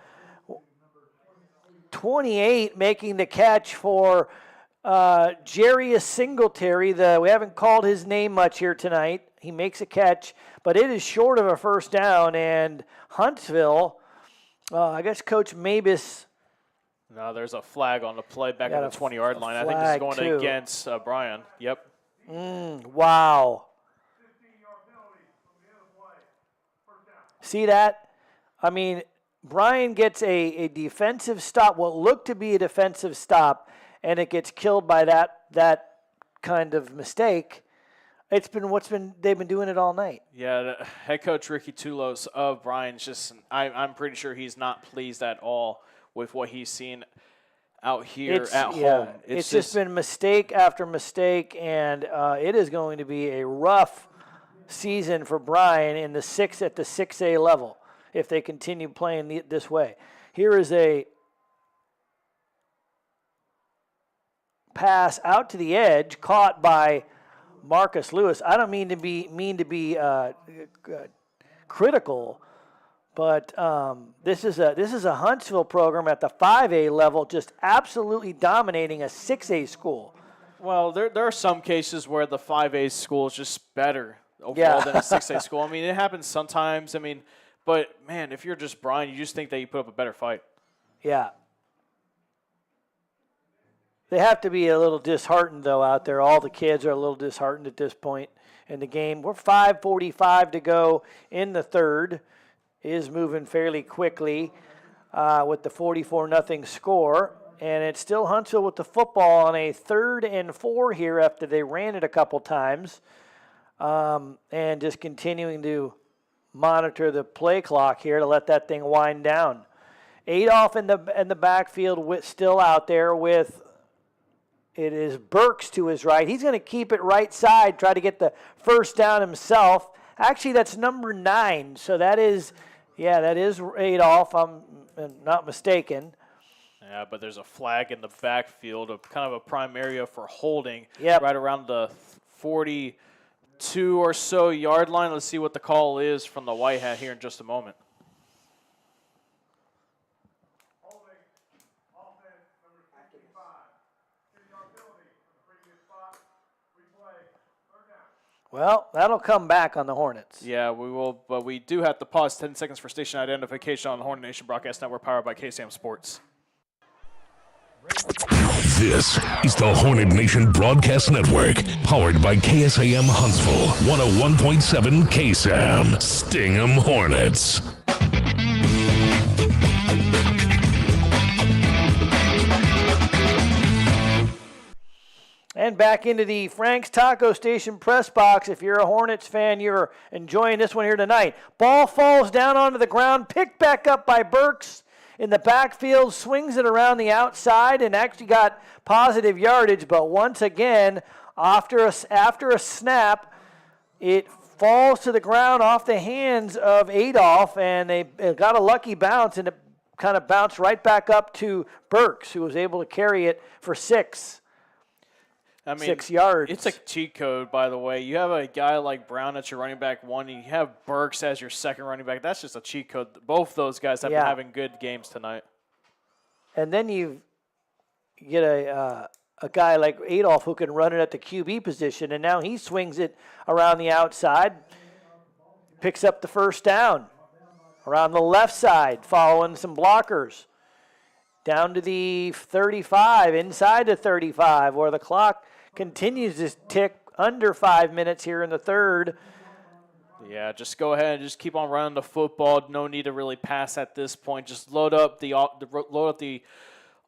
[SPEAKER 2] 28 making the catch for Jarius Singletary. We haven't called his name much here tonight. He makes a catch, but it is short of a first down, and Huntsville, I guess Coach Mabus.
[SPEAKER 1] No, there's a flag on the play back at the 20-yard line. I think this is going against Bryan. Yep.
[SPEAKER 2] Wow. See that? I mean, Bryan gets a defensive stop, what looked to be a defensive stop, and it gets killed by that kind of mistake. It's been they've been doing it all night.
[SPEAKER 1] Yeah, the head coach Ricky Tulos of Bryan's just I'm pretty sure he's not pleased at all with what he's seen out here at home.
[SPEAKER 2] It's just been mistake after mistake, and it is going to be a rough season for Bryan at the 6A level if they continue playing this way. Here is a pass out to the edge, caught by Marcus Lewis. I don't mean to be critical, but this is a Huntsville program at the 5A level, just absolutely dominating a 6A school.
[SPEAKER 1] Well, there are some cases where the 5A school is just better overall than a 6A school. I mean, it happens sometimes. I mean, but man, if you're just Bryan, you just think that you put up a better fight.
[SPEAKER 2] Yeah. They have to be a little disheartened, though, out there. All the kids are a little disheartened at this point in the game. We're 5:45 to go in the third. It is moving fairly quickly with the 44-0 score. And it's still Huntsville with the football on a 3rd and 4 here after they ran it a couple times. And just continuing to monitor the play clock here to let that thing wind down. Adolph in the backfield still out there with it is Burks to his right. He's going to keep it right side, try to get the first down himself. Actually, that's number 9. So that is Adolph. I'm not mistaken.
[SPEAKER 1] Yeah, but there's a flag in the backfield, of kind of a prime area for holding.
[SPEAKER 2] Yep.
[SPEAKER 1] Right around the 42 or so yard line. Let's see what the call is from the White Hat here in just a moment.
[SPEAKER 2] Well, that'll come back on the Hornets.
[SPEAKER 1] Yeah, we will, but we do have to pause 10 seconds for station identification on the Hornet Nation Broadcast Network, powered by KSAM Sports.
[SPEAKER 4] This is the Hornet Nation Broadcast Network, powered by KSAM Huntsville, 101.7 KSAM. Sting 'em Hornets.
[SPEAKER 2] And back into the Frank's Taco Station press box. If you're a Hornets fan, you're enjoying this one here tonight. Ball falls down onto the ground, picked back up by Burks in the backfield, swings it around the outside, and actually got positive yardage. But once again, after a snap, it falls to the ground off the hands of Adolph, and they got a lucky bounce, and it kind of bounced right back up to Burks, who was able to carry it for 6.
[SPEAKER 1] I mean,
[SPEAKER 2] 6 yards.
[SPEAKER 1] It's a cheat code, by the way. You have a guy like Brown as your running back 1, and you have Burks as your second running back. That's just a cheat code. Both those guys have been having good games tonight.
[SPEAKER 2] And then you get a guy like Adolph who can run it at the QB position, and now he swings it around the outside, picks up the first down around the left side, following some blockers. Down to the 35, inside the 35, where the clock continues to tick under 5 minutes here in the third.
[SPEAKER 1] Yeah, just go ahead and just keep on running the football. No need to really pass at this point. Just load up the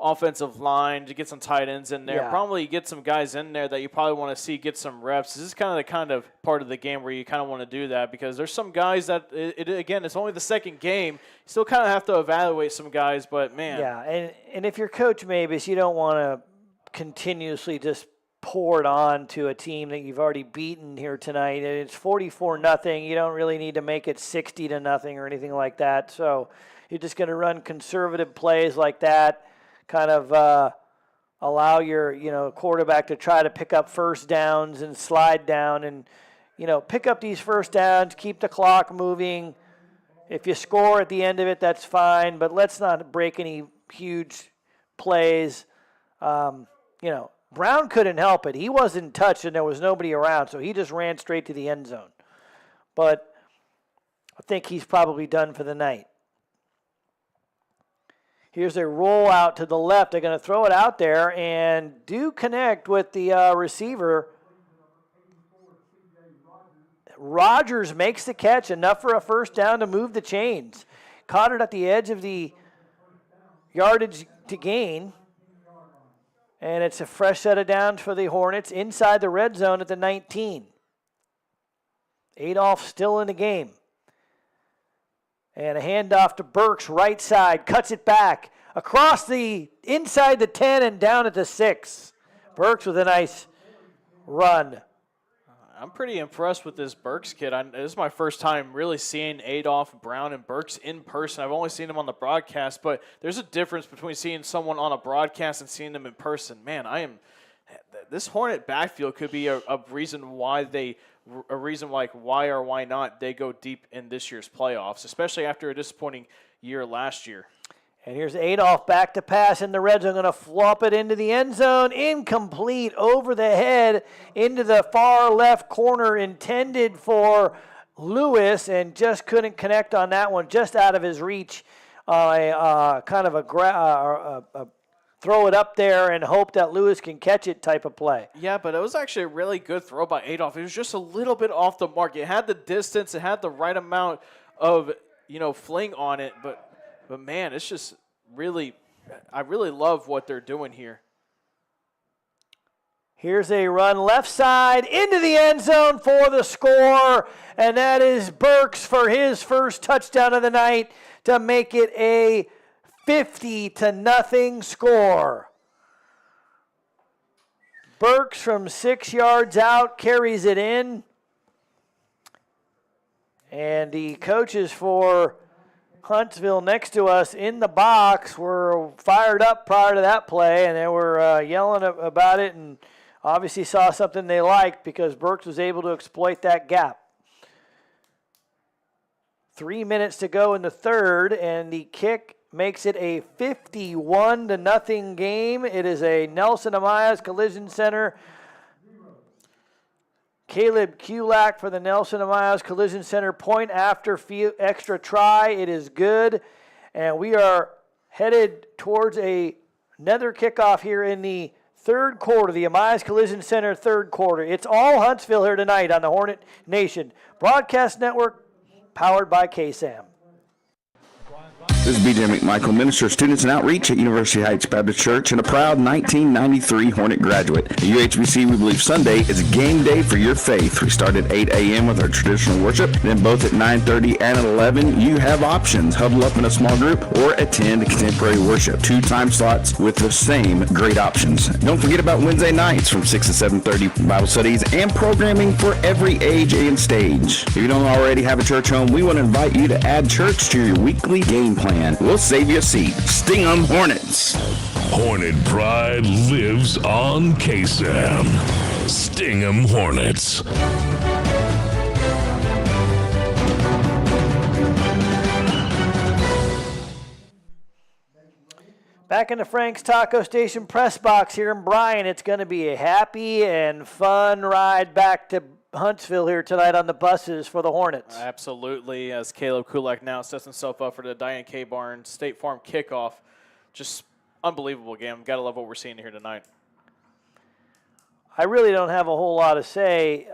[SPEAKER 1] offensive line to get some tight ends in there.
[SPEAKER 2] Yeah.
[SPEAKER 1] Probably get some guys in there that you probably want to see get some reps. This is kind of part of the game where you kind of want to do that, because there's some guys that, again, it's only the second game. You still kind of have to evaluate some guys, but, man.
[SPEAKER 2] Yeah, and if you're Coach Mavis, you don't want to continuously just pour it on to a team that you've already beaten here tonight. It's 44-0. You don't really need to make it 60-0 or anything like that. So you're just going to run conservative plays like that, kind of allow your quarterback to try to pick up first downs and slide down and, pick up these first downs, keep the clock moving. If you score at the end of it, that's fine, but let's not break any huge plays. Brown couldn't help it. He wasn't touched and there was nobody around, so he just ran straight to the end zone. But I think he's probably done for the night. Here's a roll out to the left. They're going to throw it out there and do connect with the receiver. Rogers makes the catch, enough for a first down to move the chains. Caught it at the edge of the yardage to gain. And it's a fresh set of downs for the Hornets inside the red zone at the 19. Adolph still in the game. And a handoff to Burks, right side, cuts it back across the inside the 10 and down at the 6. Burks with a nice run.
[SPEAKER 1] I'm pretty impressed with this Burks kid. This is my first time really seeing Adolph, Brown, and Burks in person. I've only seen them on the broadcast, but there's a difference between seeing someone on a broadcast and seeing them in person. Man, this Hornet backfield could be a reason why why or why not they go deep in this year's playoffs, especially after a disappointing year last year.
[SPEAKER 2] And here's Adolph back to pass in the red zone, going to flop it into the end zone, incomplete, over the head, into the far left corner, intended for Lewis, and just couldn't connect on that one, just out of his reach. Kind of a throw it up there and hope that Lewis can catch it type of play.
[SPEAKER 1] Yeah, but it was actually a really good throw by Adolph. It was just a little bit off the mark. It had the distance. It had the right amount of, fling on it. But man, it's just really – I really love what they're doing here.
[SPEAKER 2] Here's a run left side into the end zone for the score, and that is Burks for his first touchdown of the night to make it a 50-0 score. Burks from 6 yards out carries it in. And the coaches for Huntsville next to us in the box were fired up prior to that play, and they were yelling about it and obviously saw something they liked because Burks was able to exploit that gap. 3 minutes to go in the third, and the kick makes it a 51-0 game. It is a Nelson Amaya Collision Center. Caleb Kulak for the Nelson Amaya Collision Center point after extra try. It is good, and we are headed towards another kickoff here in the third quarter, the Amaya Collision Center third quarter. It's all Huntsville here tonight on the Hornet Nation Broadcast Network, powered by KSAM.
[SPEAKER 3] This is B.J. McMichael, Minister of Students and Outreach at University Heights Baptist Church and a proud 1993 Hornet graduate. At UHBC, we believe Sunday is game day for your faith. We start at 8 a.m. with our traditional worship, then both at 9:30 and at 11. You have options. Huddle up in a small group or attend contemporary worship. 2 time slots with the same great options. Don't forget about Wednesday nights from 6 to 7:30 Bible studies and programming for every age and stage. If you don't already have a church home, we want to invite you to add church to your weekly game plan. We'll save you a seat. Sting 'em Hornets.
[SPEAKER 4] Hornet pride lives on KSAM. Sting 'em Hornets.
[SPEAKER 2] Back in the Frank's Taco Station press box here in Bryan, it's going to be a happy and fun ride back to Huntsville here tonight on the buses for the Hornets.
[SPEAKER 1] Absolutely, as Caleb Kulak now sets himself up for the Diane K. Barnes State Farm kickoff. Just unbelievable game. Got to love what we're seeing here tonight.
[SPEAKER 2] I really don't have a whole lot to say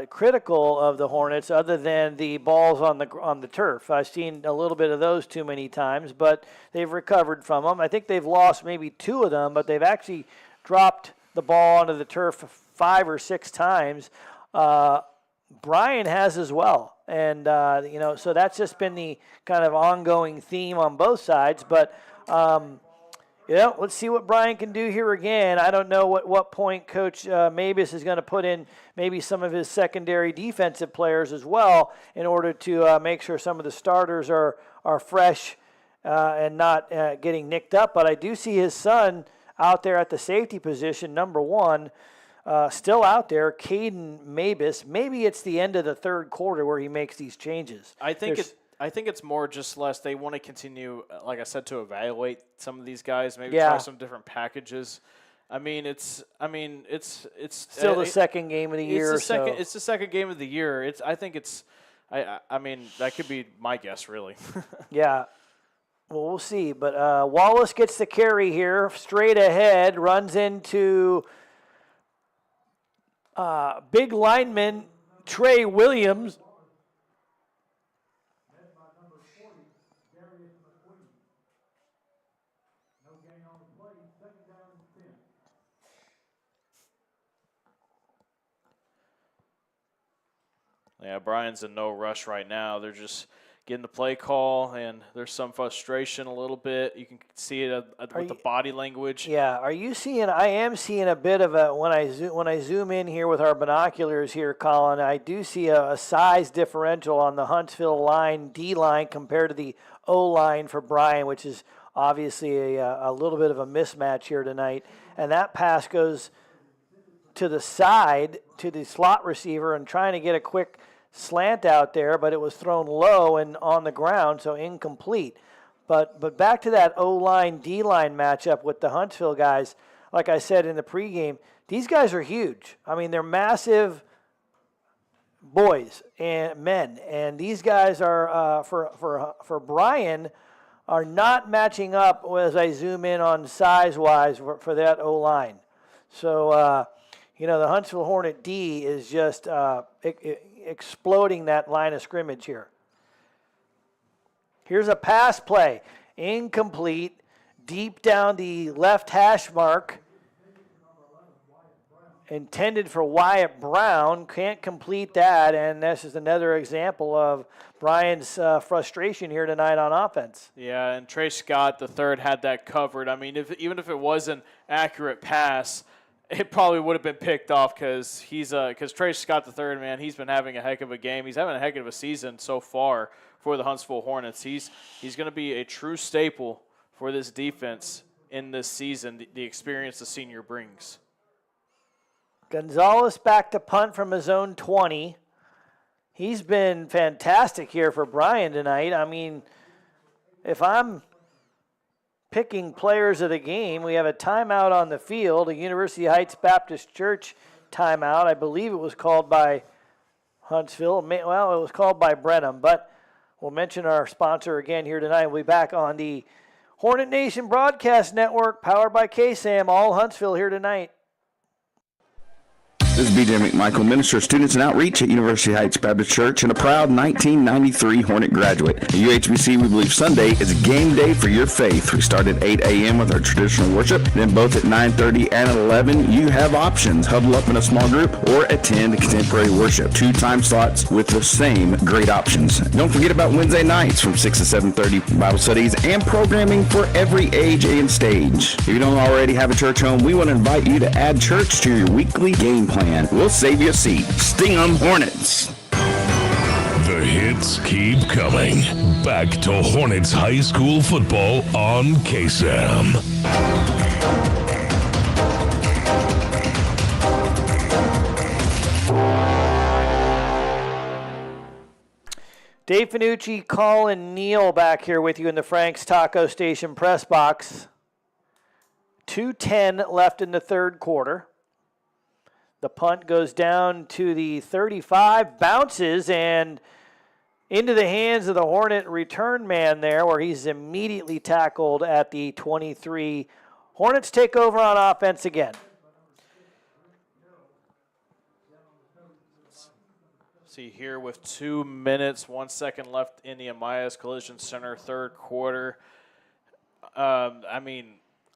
[SPEAKER 2] critical of the Hornets other than the balls on the turf. I've seen a little bit of those too many times, but they've recovered from them. I think they've lost maybe 2 of them, but they've actually dropped the ball onto the turf 5 or 6 times. Bryan has as well. And, so that's just been the kind of ongoing theme on both sides. But, let's see what Bryan can do here again. I don't know what point Coach Mabus is going to put in maybe some of his secondary defensive players as well in order to make sure some of the starters are fresh and not getting nicked up. But I do see his son out there at the safety position, number 1. Still out there, Caden Mabus. Maybe it's the end of the third quarter where he makes these changes.
[SPEAKER 1] I think it's more just less they want to continue, like I said, to evaluate some of these guys. Maybe try some different packages. It's
[SPEAKER 2] still the second game of the year.
[SPEAKER 1] It's the second game of the year. That could be my guess, really.
[SPEAKER 2] Yeah. Well, we'll see. But Wallace gets the carry here, straight ahead, runs into big lineman Trey Williams.
[SPEAKER 1] Yeah, Bryan's in no rush right now. They're just getting the play call, and there's some frustration a little bit. You can see it with the body language.
[SPEAKER 2] Yeah, I am seeing a bit of a, when I zoom in here with our binoculars here, Collin, I do see a size differential on the Huntsville line, D-line, compared to the O-line for Bryan, which is obviously a little bit of a mismatch here tonight. And that pass goes to the side, to the slot receiver, and trying to get a quick slant out there, but it was thrown low and on the ground, so incomplete. But back to that O-line, D-line matchup with the Huntsville guys, like I said in the pregame, these guys are huge. I mean, they're massive boys and men, and these guys are, for Bryan, are not matching up as I zoom in on size-wise for that O-line. So, the Huntsville Hornet D is just exploding that line of scrimmage here. Here's a pass play. Incomplete. Deep down the left hash mark. Intended for Wyatt Brown. Can't complete that, and this is another example of Bryan's frustration here tonight on offense.
[SPEAKER 1] Yeah, and Trey Scott, the third, had that covered. I mean, even if it was an accurate pass, it probably would have been picked off because Trey Scott III, man, he's been having a heck of a game. He's having a heck of a season so far for the Huntsville Hornets. He's going to be a true staple for this defense in this season, the experience the senior brings.
[SPEAKER 2] Gonzalez back to punt from his own 20. He's been fantastic here for Bryan tonight. I mean, if I'm picking players of the game, we have a timeout on the field, a University Heights Baptist Church timeout. I believe it was called by Huntsville. Well, it was called by Brenham, but we'll mention our sponsor again here tonight. We'll be back on the Hornet Nation Broadcast Network, powered by KSAM, all Huntsville here tonight.
[SPEAKER 3] This is BJ McMichael, Minister of Students and Outreach at University Heights Baptist Church and a proud 1993 Hornet graduate. At UHBC, we believe Sunday is game day for your faith. We start at 8 a.m. with our traditional worship. Then both at 9:30 and 11, you have options. Huddle up in a small group or attend contemporary worship. 2 time slots with the same great options. Don't forget about Wednesday nights from 6 to 7:30 Bible studies and programming for every age and stage. If you don't already have a church home, we want to invite you to add church to your weekly game plan. We'll save you a seat. Sting 'em Hornets.
[SPEAKER 4] The hits keep coming. Back to Hornets High School football on KSAM.
[SPEAKER 2] Dave Fanucci, Collin, Neill back here with you in the Frank's Taco Station press box. 2:10 left in the third quarter. The punt goes down to the 35, bounces, and into the hands of the Hornet return man there, where he's immediately tackled at the 23. Hornets take over on offense again.
[SPEAKER 1] See here with 2 minutes, 1 second left in the Amias Collision Center third quarter.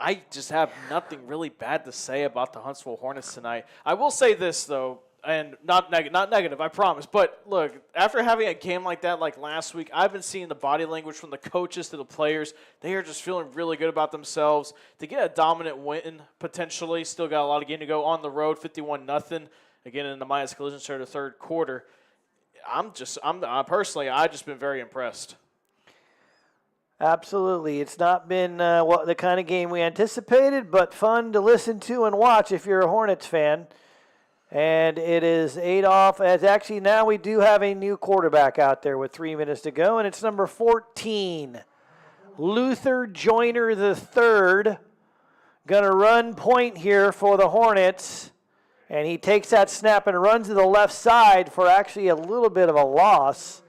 [SPEAKER 1] I just have nothing really bad to say about the Huntsville Hornets tonight. I will say this, though, and not negative, I promise. But, look, after having a game like that like last week, I've been seeing the body language from the coaches to the players. They are just feeling really good about themselves. To get a dominant win, potentially, still got a lot of game to go on the road, 51-0, again in the Amias Collision Center third quarter. I've just been very impressed.
[SPEAKER 2] Absolutely. It's not been the kind of game we anticipated, but fun to listen to and watch if you're a Hornets fan. And it is Adolph. As actually now we do have a new quarterback out there with 3 minutes to go, and it's number 14, Luther Joyner III. Going to run point here for the Hornets. And he takes that snap and runs to the left side for actually a little bit of a loss.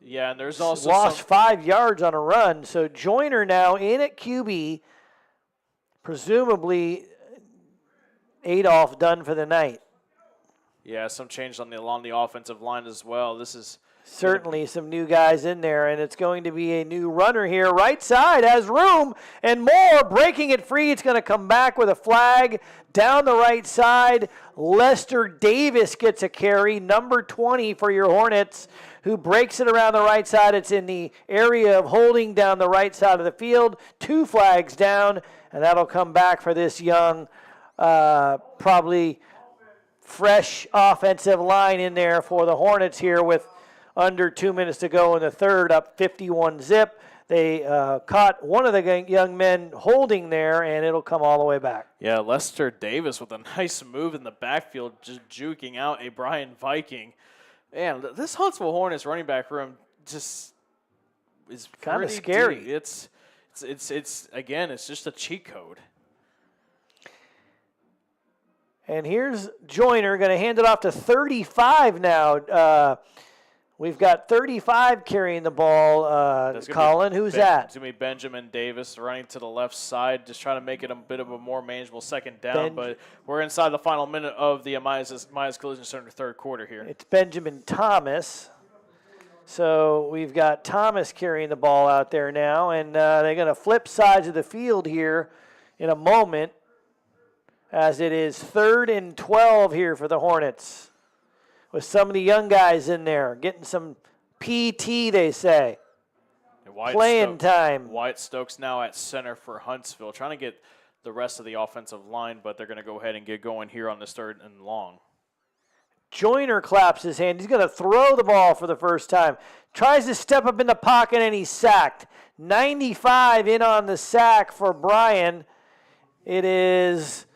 [SPEAKER 1] Yeah, and there's also
[SPEAKER 2] lost 5 yards on a run. So Joyner now in at QB, presumably Adolph done for the night.
[SPEAKER 1] Yeah, some change along the offensive line as well. This is
[SPEAKER 2] certainly some new guys in there, and it's going to be a new runner here. Right side has room and more, breaking it free. It's going to come back with a flag down the right side. Lester Davis gets a carry, number 20 for your Hornets, who breaks it around the right side. It's in the area of holding down the right side of the field. 2 flags down, and that'll come back for this young, probably fresh offensive line in there for the Hornets here with under 2 minutes to go in the third, up 51-zip. They caught one of the young men holding there, and it'll come all the way back.
[SPEAKER 1] Yeah, Lester Davis with a nice move in the backfield, just juking out a Bryan Viking. Man, this Huntsville Hornets running back room just is
[SPEAKER 2] kind of scary.
[SPEAKER 1] Deep. It's again, it's just a cheat code.
[SPEAKER 2] And here's Joyner going to hand it off to 35 now. We've got 35 carrying the ball. Collin, who's that?
[SPEAKER 1] It's going to be Benjamin Davis running to the left side, just trying to make it a bit of a more manageable second down. But we're inside the final minute of the Amias Collision Center third quarter here.
[SPEAKER 2] It's Benjamin Thomas. So we've got Thomas carrying the ball out there now. And they're going to flip sides of the field here in a moment, as it is 3rd and 12 here for the Hornets, with some of the young guys in there getting some PT, they say. Playing time.
[SPEAKER 1] Wyatt Stokes now at center for Huntsville, trying to get the rest of the offensive line, but they're going to go ahead and get going here on this 3rd and long.
[SPEAKER 2] Joyner claps his hand. He's going to throw the ball for the first time. Tries to step up in the pocket, and he's sacked. 95 in on the sack for Bryan. It is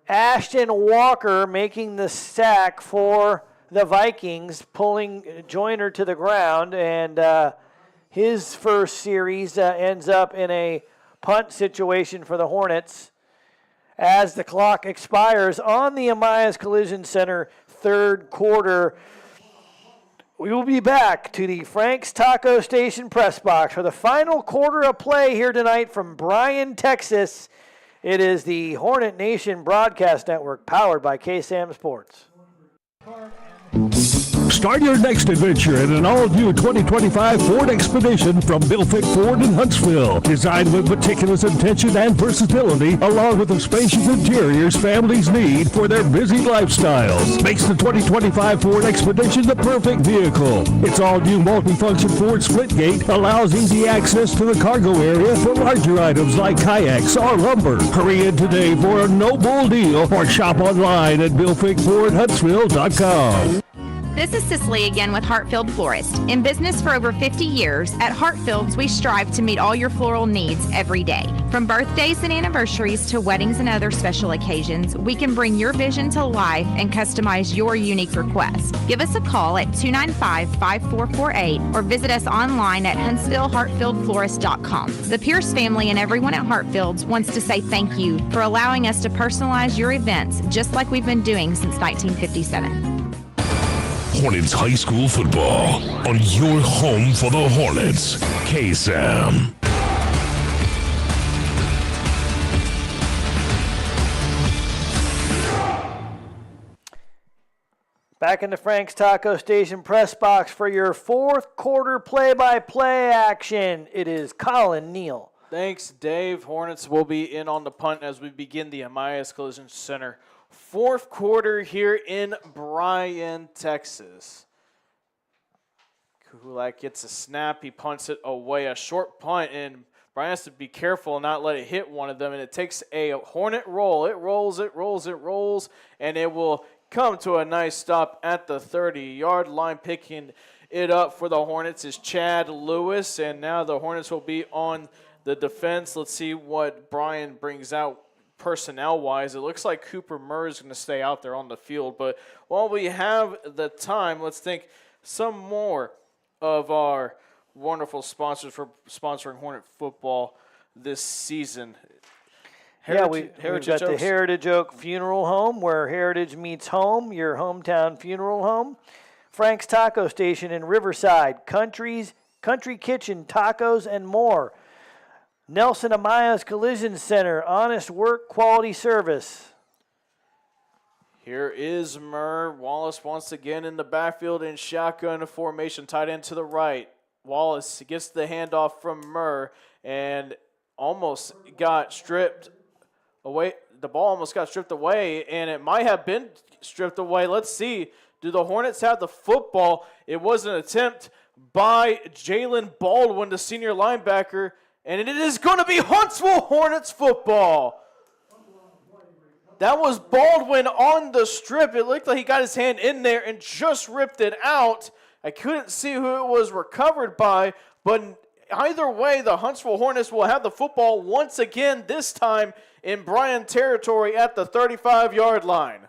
[SPEAKER 2] Ashton Walker making the sack for the Vikings, pulling Joyner to the ground, and his first series ends up in a punt situation for the Hornets as the clock expires on the Amayas Collision Center 3rd quarter. We will be back to the Frank's Taco Station press box for the final quarter of play here tonight from Bryan, Texas. It is the Hornet Nation Broadcast Network powered by KSAM Sports.
[SPEAKER 4] Start your next adventure in an all-new 2025 Ford Expedition from Bill Fick Ford in Huntsville. Designed with meticulous attention and versatility, along with the spacious interiors families need for their busy lifestyles, makes the 2025 Ford Expedition the perfect vehicle. Its all-new multifunction Ford Splitgate allows easy access to the cargo area for larger items like kayaks or lumber. Hurry in today for a no-bull deal or shop online at BillFickFordHuntsville.com.
[SPEAKER 13] This is Cicely again with Hartfield Florist. In business for over 50 years, at Hartfield's we strive to meet all your floral needs every day. From birthdays and anniversaries to weddings and other special occasions, we can bring your vision to life and customize your unique request. Give us a call at 295-5448 or visit us online at HuntsvilleHartfieldFlorist.com. The Pierce family and everyone at Hartfield's wants to say thank you for allowing us to personalize your events just like we've been doing since 1957.
[SPEAKER 4] Hornets High School football on your home for the Hornets, KSAM.
[SPEAKER 2] Back in the Frank's Taco Station press box for your 4th quarter play-by-play action. It is Collin, Neill.
[SPEAKER 1] Thanks, Dave. Hornets will be in on the punt as we begin the Amayas Collision Center 4th quarter here in Bryan, Texas. Kulak gets a snap. He punts it away. A short punt, and Bryan has to be careful and not let it hit one of them. And it takes a Hornet roll. It rolls, and it will come to a nice stop at the 30-yard line. Picking it up for the Hornets is Chad Lewis, and now the Hornets will be on the defense. Let's see what Bryan brings out personnel-wise. It looks like Cooper Murr is going to stay out there on the field. But while we have the time, let's think some more of our wonderful sponsors for sponsoring Hornet football this season.
[SPEAKER 2] We've got the Heritage Oak Funeral Home, where heritage meets home, your hometown funeral home. Frank's Taco Station in Riverside, Country Kitchen, tacos, and more. Nelson Amaya's Collision Center, honest work, quality service.
[SPEAKER 1] Here is Murr. Wallace once again in the backfield in shotgun formation, tight end to the right. Wallace gets the handoff from Murr and almost got stripped away. The ball almost got stripped away, and it might have been stripped away. Let's see. Do the Hornets have the football? It was an attempt by Jalen Baldwin, the senior linebacker, and it is going to be Huntsville Hornets football. That was Baldwin on the strip. It looked like he got his hand in there and just ripped it out. I couldn't see who it was recovered by, but either way, the Huntsville Hornets will have the football once again, this time in Bryan territory at the 35-yard line.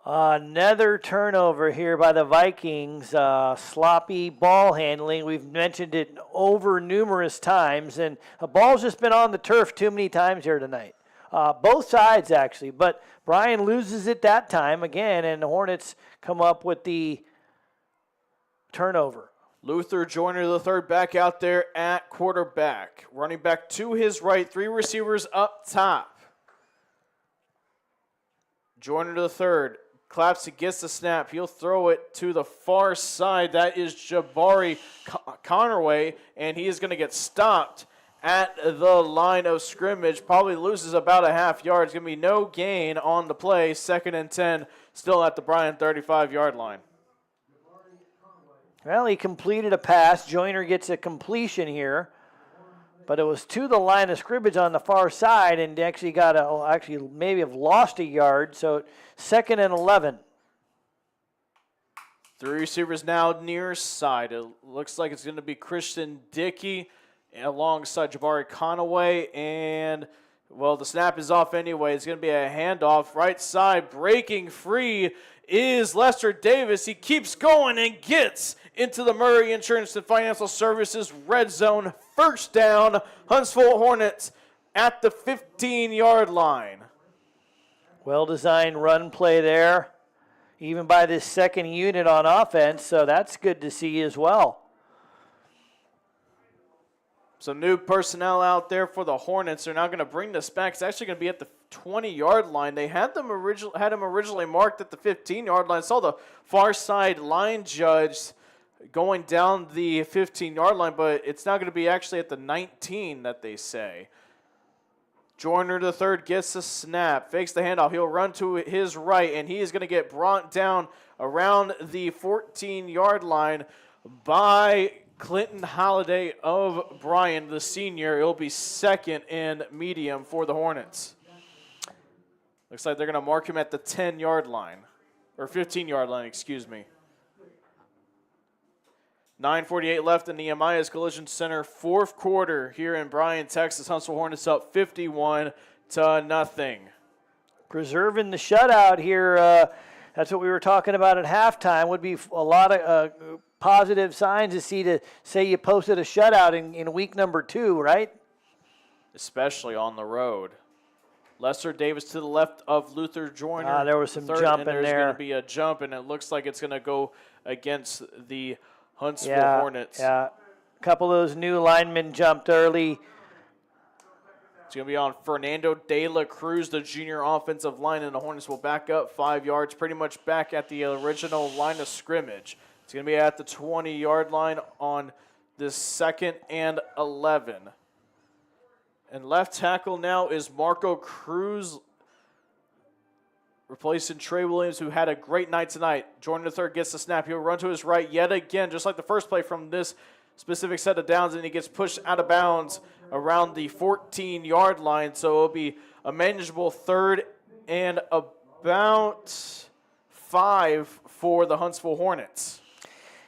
[SPEAKER 2] Another turnover here by the Vikings. Sloppy ball handling. We've mentioned it over numerous times, and the ball's just been on the turf too many times here tonight. Both sides, actually, but Bryan loses it that time again, and the Hornets come up with the turnover.
[SPEAKER 1] Luther Joyner, the third back out there at quarterback. Running back to his right, 3 receivers up top. Joyner the third. Claps, he gets the snap. He'll throw it to the far side. That is Jabari Connerway, and he is going to get stopped at the line of scrimmage. Probably loses about a half yard. It's going to be no gain on the play. 2nd and 10, still at the Bryan 35-yard line.
[SPEAKER 2] Well, he completed a pass. Joyner gets a completion here. But it was to the line of scrimmage on the far side, and actually maybe have lost a yard. So 2nd and 11.
[SPEAKER 1] 3 receivers now near side. It looks like it's going to be Christian Dickey alongside Jabari Conaway. And, well, the snap is off anyway. It's going to be a handoff. Right side, breaking free is Lester Davis. He keeps going and gets into the Murray Insurance and Financial Services red zone. First down, Huntsville Hornets at the 15-yard line.
[SPEAKER 2] Well-designed run play there, even by this second unit on offense, so that's good to see as well.
[SPEAKER 1] Some new personnel out there for the Hornets. They're now going to bring this back. It's actually going to be at the 20-yard line. They had him originally marked at the 15-yard line. Saw the far side line judge going down the 15-yard line, but it's now going to be actually at the 19 that they say. Joyner the third gets a snap, fakes the handoff. He'll run to his right, and he is going to get brought down around the 14-yard line by Clinton Holiday of Bryan, the senior. It'll be 2nd and medium for the Hornets. Looks like they're going to mark him at the 10-yard line, or 15-yard line, excuse me. 9:48 left in Nehemiah's Collision Center, 4th quarter here in Bryan, Texas. Huntsville Hornets up 51-0.
[SPEAKER 2] Preserving the shutout here. That's what we were talking about at halftime. Would be a lot of positive signs to see to say you posted a shutout in week number 2, right?
[SPEAKER 1] Especially on the road. Lester Davis to the left of Luther Joyner.
[SPEAKER 2] There was some jump in there.
[SPEAKER 1] There's going to be a jump, and it looks like it's going to go against the Huntsville Hornets.
[SPEAKER 2] Yeah, a couple of those new linemen jumped early.
[SPEAKER 1] It's going to be on Fernando De La Cruz, the junior offensive line, and the Hornets will back up 5 yards, pretty much back at the original line of scrimmage. It's going to be at the 20-yard line on this 2nd and 11. And left tackle now is Marco Cruz, replacing Trey Williams, who had a great night tonight. Jordan III gets the snap. He'll run to his right yet again, just like the first play from this specific set of downs, and he gets pushed out of bounds around the 14-yard line. So it'll be a manageable 3rd and about 5 for the Huntsville Hornets.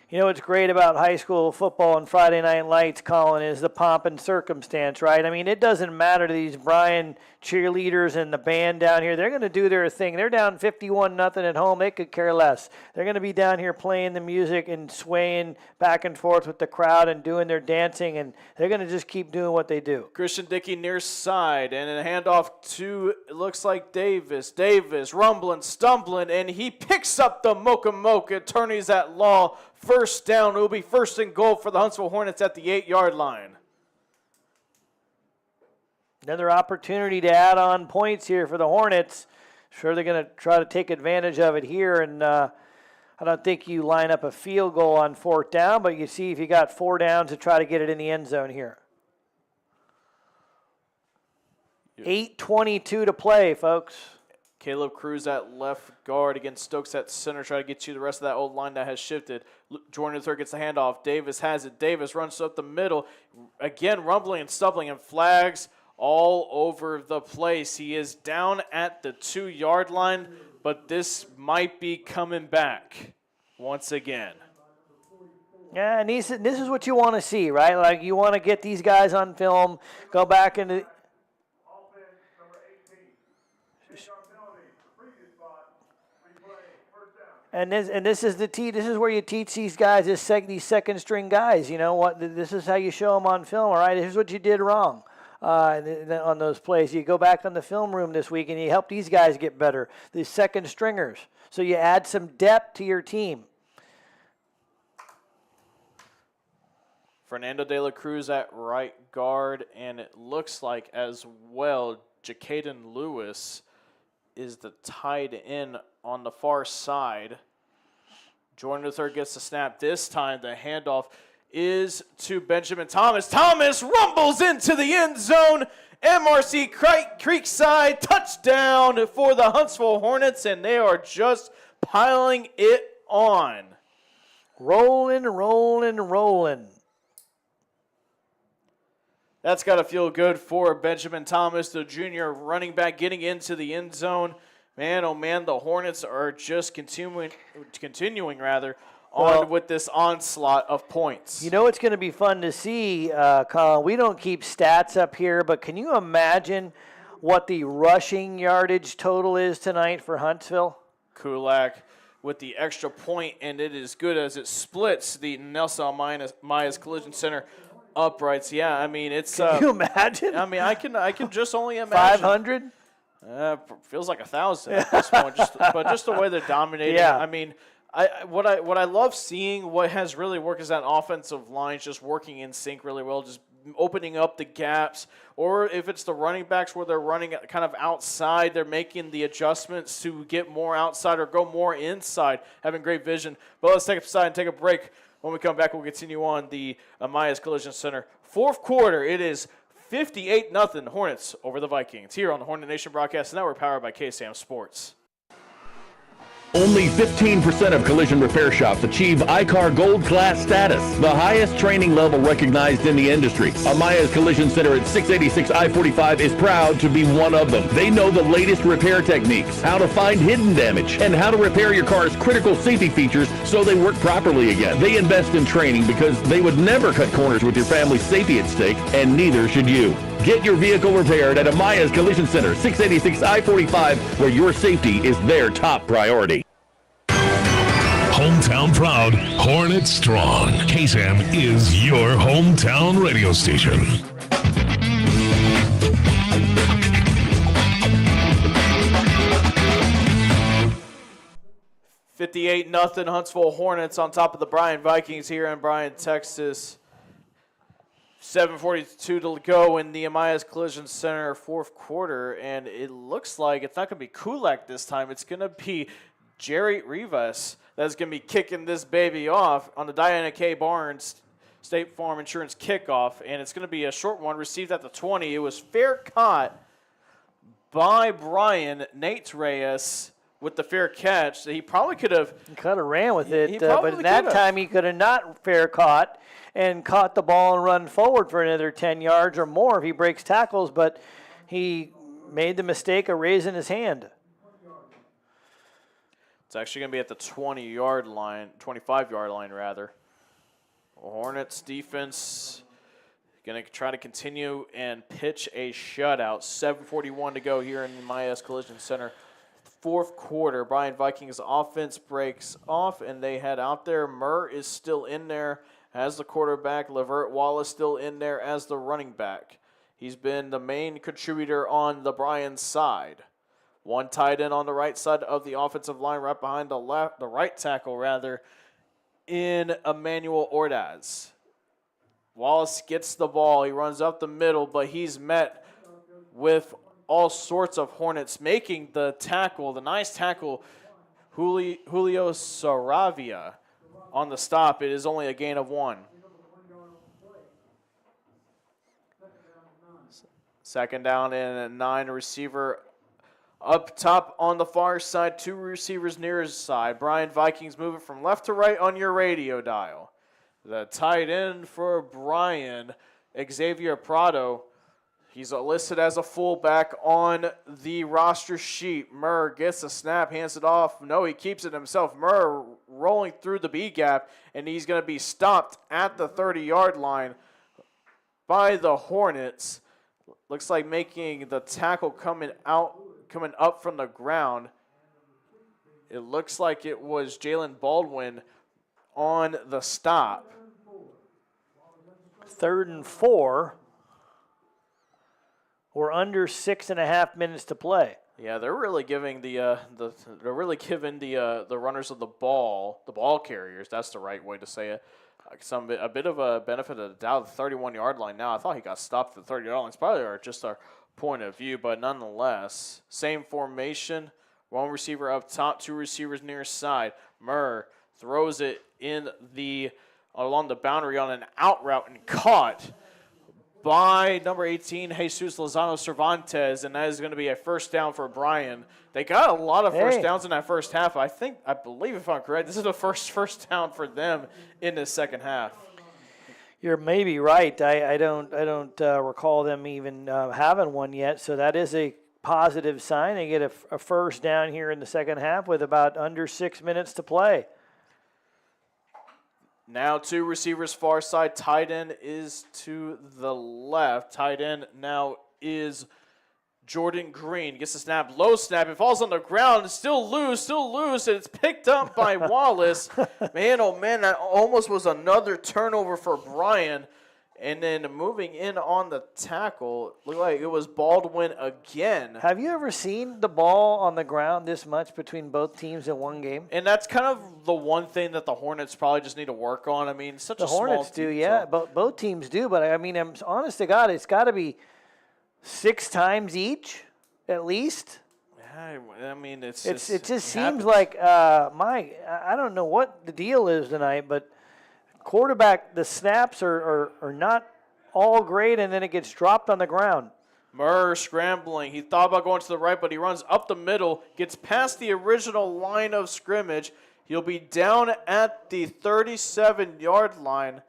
[SPEAKER 2] You know what's great about high school football and Friday Night Lights, Collin, is the pomp and circumstance, right? I mean, it doesn't matter to these Bryan cheerleaders and the band down here. They're going to do their thing. They're down 51-0 at home. They could care less. They're going to be down here playing the music and swaying back and forth with the crowd and doing their dancing, and they're going to just keep doing what they do.
[SPEAKER 1] Christian Dickey near side, and a handoff to, it looks like Davis. Davis rumbling, stumbling, and he picks up the Mocha attorneys at law. First down. It will be 1st and goal for the Huntsville Hornets at the 8-yard line.
[SPEAKER 2] Another opportunity to add on points here for the Hornets. Sure, they're going to try to take advantage of it here, and I don't think you line up a field goal on 4th down, but you see if you got 4 downs to try to get it in the end zone here. 8:22 to play, folks.
[SPEAKER 1] Caleb Cruz at left guard against Stokes at center. Try to get you the rest of that old line that has shifted. Jordan III gets the handoff. Davis has it. Davis runs up the middle. Again, rumbling and stumbling, and flags all over the place. He is down at the 2-yard line, but this might be coming back once again.
[SPEAKER 2] Yeah, and this is what you want to see, right? Like, you want to get these guys on film, go back into – And this is this is where you teach these guys, these second string guys. You know what? This is how you show them on film. All right, here's what you did wrong on those plays. You go back on the film room this week and you help these guys get better. These second stringers. So you add some depth to your team.
[SPEAKER 1] Fernando De La Cruz at right guard, and it looks like as well Jacaden Lewis is the tight end on the far side. Jordan III gets the snap. This time the handoff is to Benjamin Thomas. Thomas rumbles into the end zone. MRC Creekside touchdown for the Huntsville Hornets, and they are just piling it on.
[SPEAKER 2] Rolling.
[SPEAKER 1] That's got to feel good for Benjamin Thomas, the junior running back, getting into the end zone. Man, oh man, the Hornets are just continuing on with this onslaught of points.
[SPEAKER 2] You know, it's going to be fun to see, Collin. We don't keep stats up here, but can you imagine what the rushing yardage total is tonight for Huntsville?
[SPEAKER 1] Kulak with the extra point, and it is good as it splits the Nelson Myers Collision Center uprights. Yeah, I mean, it's...
[SPEAKER 2] Can you imagine?
[SPEAKER 1] I mean, I can just only imagine.
[SPEAKER 2] 500?
[SPEAKER 1] Feels like 1,000 at this point, but just the way they're dominating.
[SPEAKER 2] Yeah.
[SPEAKER 1] I mean, what I love seeing, what has really worked is that offensive line just working in sync really well, just opening up the gaps, or if it's the running backs where they're running kind of outside, they're making the adjustments to get more outside or go more inside, having great vision. But let's take a side and take a break. When we come back, we'll continue on the Myers Collision Center. Fourth quarter, it is 58-0 Hornets over the Vikings here on the Hornet Nation Broadcast Network, powered by KSAM Sports.
[SPEAKER 10] Only 15% of collision repair shops achieve ICAR Gold Class status, the highest training level recognized in the industry. Amaya's Collision Center at 686 I-45 is proud to be one of them. They know the latest repair techniques, how to find hidden damage, and how to repair your car's critical safety features so they work properly again. They invest in training because they would never cut corners with your family's safety at stake, and neither should you. Get your vehicle repaired at Amaya's Collision Center, 686 I-45, where your safety is their top priority.
[SPEAKER 4] Hometown proud, Hornet strong. KSAM is your hometown radio station.
[SPEAKER 1] $58-0 Huntsville Hornets on top of the Bryan Vikings here in Bryan, Texas. 7:42 to go in the Amaya's Collision Center fourth quarter, and it looks like it's not going to be Kulak this time. It's going to be Jerry Rivas that's going to be kicking this baby off on the Diana K. Barnes State Farm Insurance kickoff, and it's going to be a short one, received at the 20. It was fair caught by Brian Nate Reyes with the fair catch. He probably could have
[SPEAKER 2] ran with it, but in that time he could have not fair caught and caught the ball and run forward for another 10 yards or more if he breaks tackles, but he made the mistake of raising his hand.
[SPEAKER 1] It's actually going to be at the 25-yard line, rather. Hornets defense going to try to continue and pitch a shutout. 7:41 to go here in the Myers Collision Center. Fourth quarter, Bryan Vikings offense breaks off, and they head out there. Murr is still in there as the quarterback. Levert Wallace still in there as the running back. He's been the main contributor on the Bryan side. One tight end on the right side of the offensive line, right behind the right tackle, in Emmanuel Ordaz. Wallace gets the ball. He runs up the middle, but he's met with all sorts of Hornets making the tackle, the nice tackle, Julio Saravia on the stop. It is only a gain of 1. Second down and 9, receiver up top on the far side, 2 receivers near his side. Bryan Vikings move it from left to right on your radio dial. The tight end for Bryan, Xavier Prado, he's listed as a fullback on the roster sheet. Murr gets a snap, hands it off. No, he keeps it himself. Murr rolling through the B gap, and he's going to be stopped at the 30-yard line by the Hornets. Looks like making the tackle coming up from the ground. It looks like it was Jalen Baldwin on the stop.
[SPEAKER 2] 3rd and 4. We're under 6.5 minutes to play.
[SPEAKER 1] Yeah, they're really giving the runners of the ball carriers. That's the right way to say it. A bit of a benefit of the doubt. The 31-yard line now. I thought he got stopped at the 30-yard line. It's probably just our point of view, but nonetheless, same formation. 1 receiver up top, 2 receivers near side. Murr throws it along the boundary on an out route and caught by number 18, Jesus Lozano Cervantes, and that is going to be a first down for Bryan. They got a lot of first downs in that first half. I believe if I'm correct, this is the first down for them in the second half.
[SPEAKER 2] You're maybe right. I don't recall them even having one yet. So that is a positive sign. They get a first down here in the second half with about under 6 minutes to play.
[SPEAKER 1] Now 2 receivers far side. Tight end is to the left. Tight end now is Jordan Green. Gets the snap, low snap. It falls on the ground. It's still loose, and it's picked up by Wallace. Man, oh man, that almost was another turnover for Bryan. And then moving in on the tackle, looked like it was Baldwin again.
[SPEAKER 2] Have you ever seen the ball on the ground this much between both teams in one game?
[SPEAKER 1] And that's kind of the one thing that the Hornets probably just need to work on. I mean, such a small team.
[SPEAKER 2] The Hornets do, yeah. Both teams do. But, I mean, I'm honest to God, it's got to be 6 times each at least.
[SPEAKER 1] I mean, it
[SPEAKER 2] just seems like, I don't know what the deal is tonight, but quarterback, the snaps are not all great, and then it gets dropped on the ground.
[SPEAKER 1] Murr scrambling. He thought about going to the right, but he runs up the middle, gets past the original line of scrimmage. He'll be down at the 37-yard line.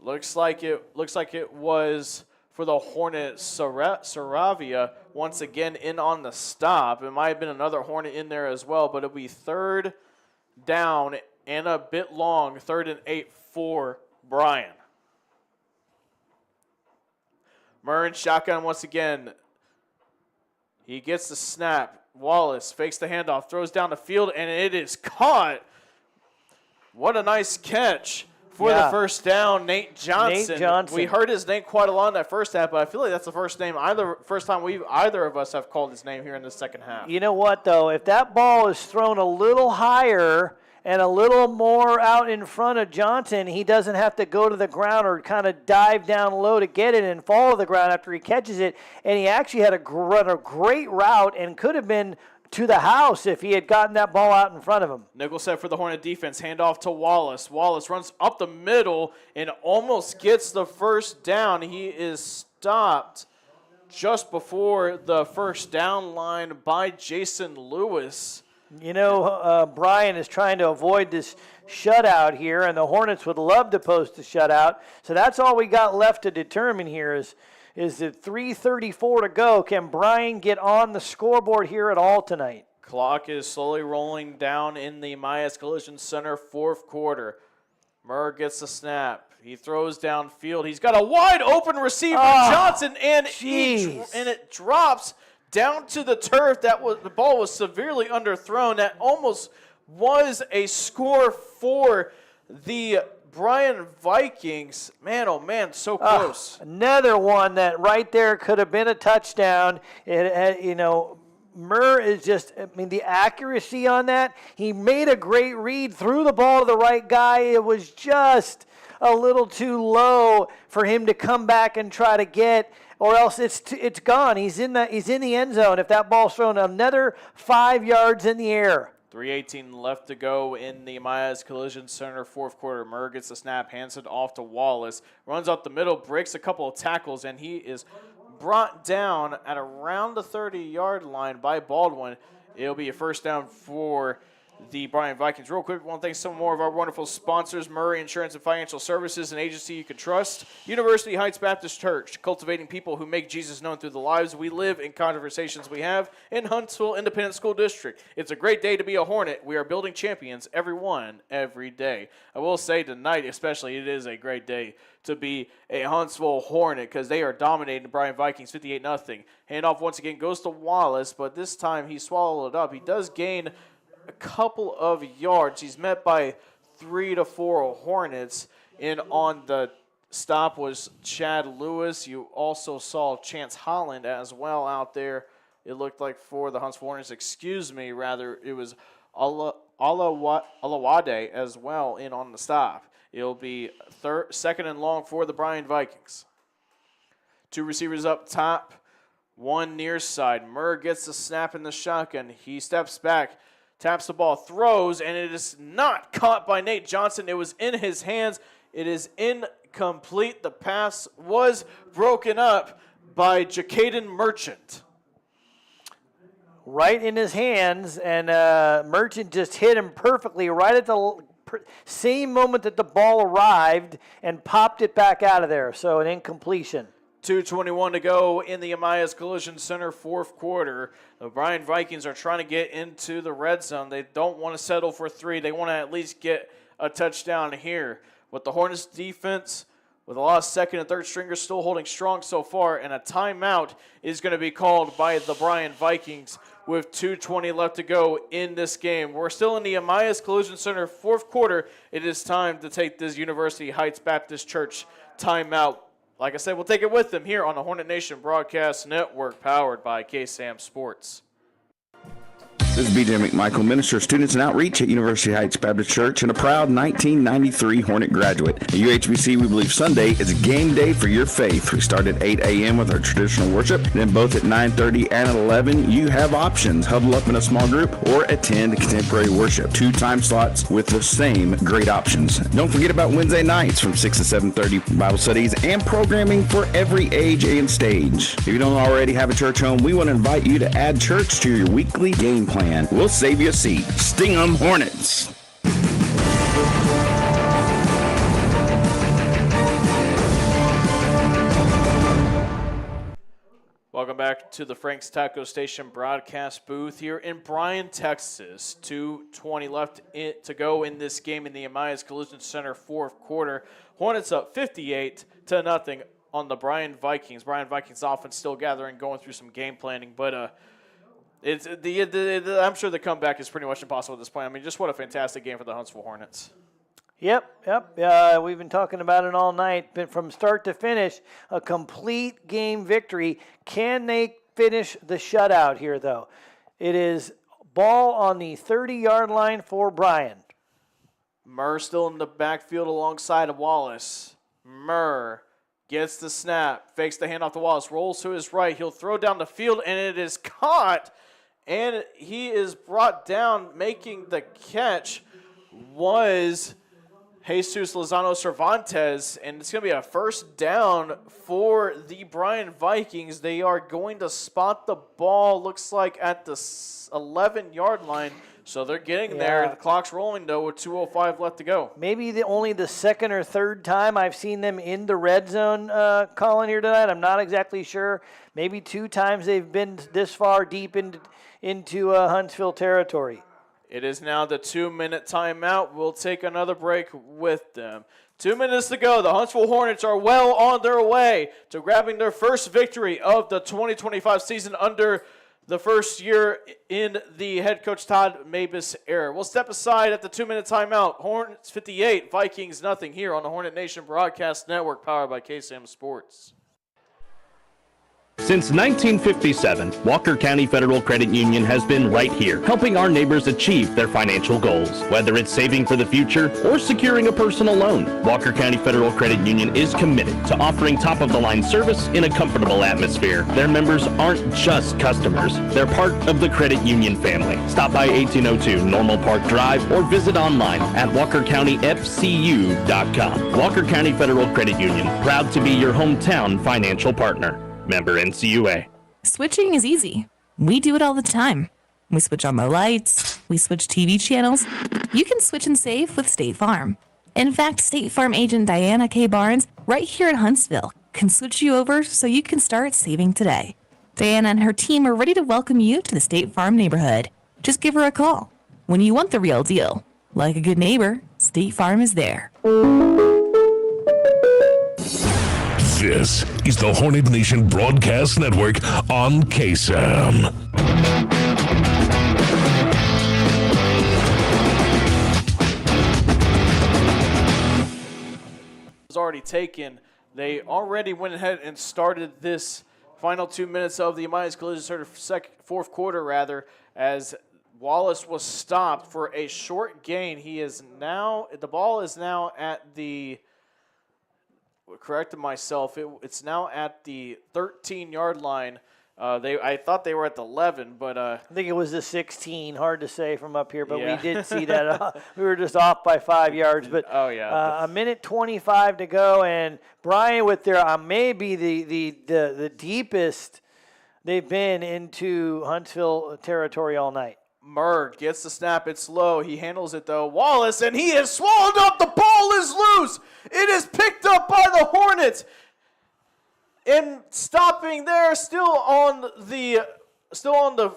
[SPEAKER 1] Looks like it was for the Hornet Saravia once again in on the stop. It might have been another Hornet in there as well, but it'll be 3rd down and a bit long, 3rd and 8 for Bryan. Murray shotgun once again. He gets the snap. Wallace fakes the handoff, throws down the field, and it is caught. What a nice catch for the first down, Nate Johnson. We heard his name quite a lot in that first half, but I feel like that's the first time either of us have called his name here in the second half.
[SPEAKER 2] You know what, though? If that ball is thrown a little higher and a little more out in front of Johnson, he doesn't have to go to the ground or kind of dive down low to get it and fall to the ground after he catches it. And he actually had a great route and could have been to the house if he had gotten that ball out in front of him.
[SPEAKER 1] Nickel set for the Hornet defense. Handoff to Wallace. Wallace runs up the middle and almost gets the first down. He is stopped just before the first down line by Jason Lewis.
[SPEAKER 2] You know, Bryan is trying to avoid this shutout here, and the Hornets would love to post a shutout. So that's all we got left to determine here is it 3:34 to go. Can Bryan get on the scoreboard here at all tonight?
[SPEAKER 1] Clock is slowly rolling down in the Myers Collision Center fourth quarter. Murr gets the snap. He throws downfield. He's got a wide open receiver, Johnson, and it drops down to the turf. The ball was severely underthrown. That almost was a score for the Bryan Vikings. Man, oh man, so close.
[SPEAKER 2] Another one that right there could have been a touchdown. Murr is just, the accuracy on that. He made a great read, threw the ball to the right guy. It was just a little too low for him to come back and try to get, or else it's gone. He's in the end zone if that ball's thrown another 5 yards in the air.
[SPEAKER 1] 3:18 left to go in the Myers Collision Center fourth quarter. Murr gets the snap, hands it off to Wallace, runs up the middle, breaks a couple of tackles, and he is brought down at around the 30-yard line by Baldwin. It'll be a first down for the Bryan Vikings. Real quick, I want to thank some more of our wonderful sponsors: Murray Insurance and Financial Services, an agency you can trust; University Heights Baptist Church, cultivating people who make Jesus known through the lives we live and conversations we have; in Huntsville Independent School District. It's a great day to be a Hornet. We are building champions, everyone, every day. I will say tonight especially, it is a great day to be a Huntsville Hornet because they are dominating the Bryan Vikings 58-0. Handoff once again goes to Wallace, but this time he swallowed it up. He does gain a couple of yards. He's met by 3 to 4 Hornets. In on the stop was Chad Lewis. You also saw Chance Holland as well out there. It looked like for the Huntsville Hornets, it was Alawade as well in on the stop. It'll be second and long for the Bryan Vikings. 2 receivers up top, 1 near side. Murr gets the snap in the shotgun. He steps back, taps the ball, throws, and it is not caught by Nate Johnson. It was in his hands. It is incomplete. The pass was broken up by Jacaden Merchant.
[SPEAKER 2] Right in his hands, and Merchant just hit him perfectly right at the same moment that the ball arrived and popped it back out of there. So an incompletion.
[SPEAKER 1] 2:21 to go in the Amayas Collision Center fourth quarter. The Bryan Vikings are trying to get into the red zone. They don't want to settle for 3. They want to at least get a touchdown here. With the Hornets defense, with a lot of second and third stringers still holding strong so far, and a timeout is going to be called by the Bryan Vikings with 2:20 left to go in this game. We're still in the Amayas Collision Center fourth quarter. It is time to take this University Heights Baptist Church timeout. Like I said, we'll take it with them here on the Hornet Nation Broadcast Network, powered by KSAM Sports.
[SPEAKER 3] This is B.J. McMichael, Minister of Students and Outreach at University Heights Baptist Church and a proud 1993 Hornet graduate. At UHBC, we believe Sunday is game day for your faith. We start at 8 a.m. with our traditional worship. Then both at 9:30 and at 11, you have options. Huddle up in a small group or attend contemporary worship. 2 time slots with the same great options. Don't forget about Wednesday nights from 6 to 7:30 Bible studies and programming for every age and stage. If you don't already have a church home, we want to invite you to add church to your weekly game plan. We'll save you a seat. Sting 'em Hornets.
[SPEAKER 1] Welcome back to the Frank's Taco Station broadcast booth here in Bryan, Texas. 2:20 left to go in this game in the Amayas Collision Center fourth quarter. Hornets up 58-0 on the Bryan Vikings. Bryan Vikings offense still gathering, going through some game planning, but I'm sure the comeback is pretty much impossible at this point. I mean, just what a fantastic game for the Huntsville Hornets.
[SPEAKER 2] Yep. We've been talking about it all night. But from start to finish, a complete game victory. Can they finish the shutout here, though? It is ball on the 30-yard line for Bryan.
[SPEAKER 1] Murr still in the backfield alongside of Wallace. Murr gets the snap, fakes the handoff to Wallace, rolls to his right. He'll throw down the field, and it is caught. And he is brought down. Making the catch was Jesus Lozano Cervantes, and it's going to be a first down for the Bryan Vikings. They are going to spot the ball, looks like at the 11-yard line. So they're getting there. The clock's rolling, though, with 2:05 left to go.
[SPEAKER 2] Maybe only the second or third time I've seen them in the red zone, Collin, here tonight. I'm not exactly sure. Maybe 2 times they've been this far deep into Huntsville territory.
[SPEAKER 1] It is now the 2-minute timeout. We'll take another break with them. 2 minutes to go. The Huntsville Hornets are well on their way to grabbing their first victory of the 2025 season under the first year in the head coach Todd Mabus era. We'll step aside at the 2-minute timeout. Hornets 58, Vikings nothing here on the Hornet Nation Broadcast Network, powered by KSAM Sports.
[SPEAKER 10] Since 1957, Walker County Federal Credit Union has been right here, helping our neighbors achieve their financial goals. Whether it's saving for the future or securing a personal loan, Walker County Federal Credit Union is committed to offering top-of-the-line service in a comfortable atmosphere. Their members aren't just customers, they're part of the credit union family. Stop by 1802 Normal Park Drive or visit online at walkercountyfcu.com. Walker County Federal Credit Union, proud to be your hometown financial partner. Member NCUA.
[SPEAKER 14] Switching is easy. We do it all the time. We switch on the lights. We switch TV channels. You can switch and save with State Farm. In fact, State Farm agent Diana K. Barnes, right here in Huntsville, can switch you over so you can start saving today. Diana and her team are ready to welcome you to the State Farm neighborhood. Just give her a call. When you want the real deal, like a good neighbor, State Farm is there.
[SPEAKER 4] This is the Hornet Nation Broadcast Network on KSAM.
[SPEAKER 1] Was already taken. They already went ahead and started this final 2 minutes of the Amayas Collision Center fourth quarter, as Wallace was stopped for a short gain. The ball is now at the, corrected myself, it's now at the 13-yard line. I thought they were at the 11, but
[SPEAKER 2] I think it was the 16. Hard to say from up here, but we did see that. We were just off by 5 yards. But a minute 25 to go, and Bryan with their maybe the deepest they've been into Huntsville territory all night.
[SPEAKER 1] Murr gets the snap. It's low. He handles it, though. Wallace, and he is swallowed up. The ball is loose. It is picked up by the Hornets. And stopping there, still on the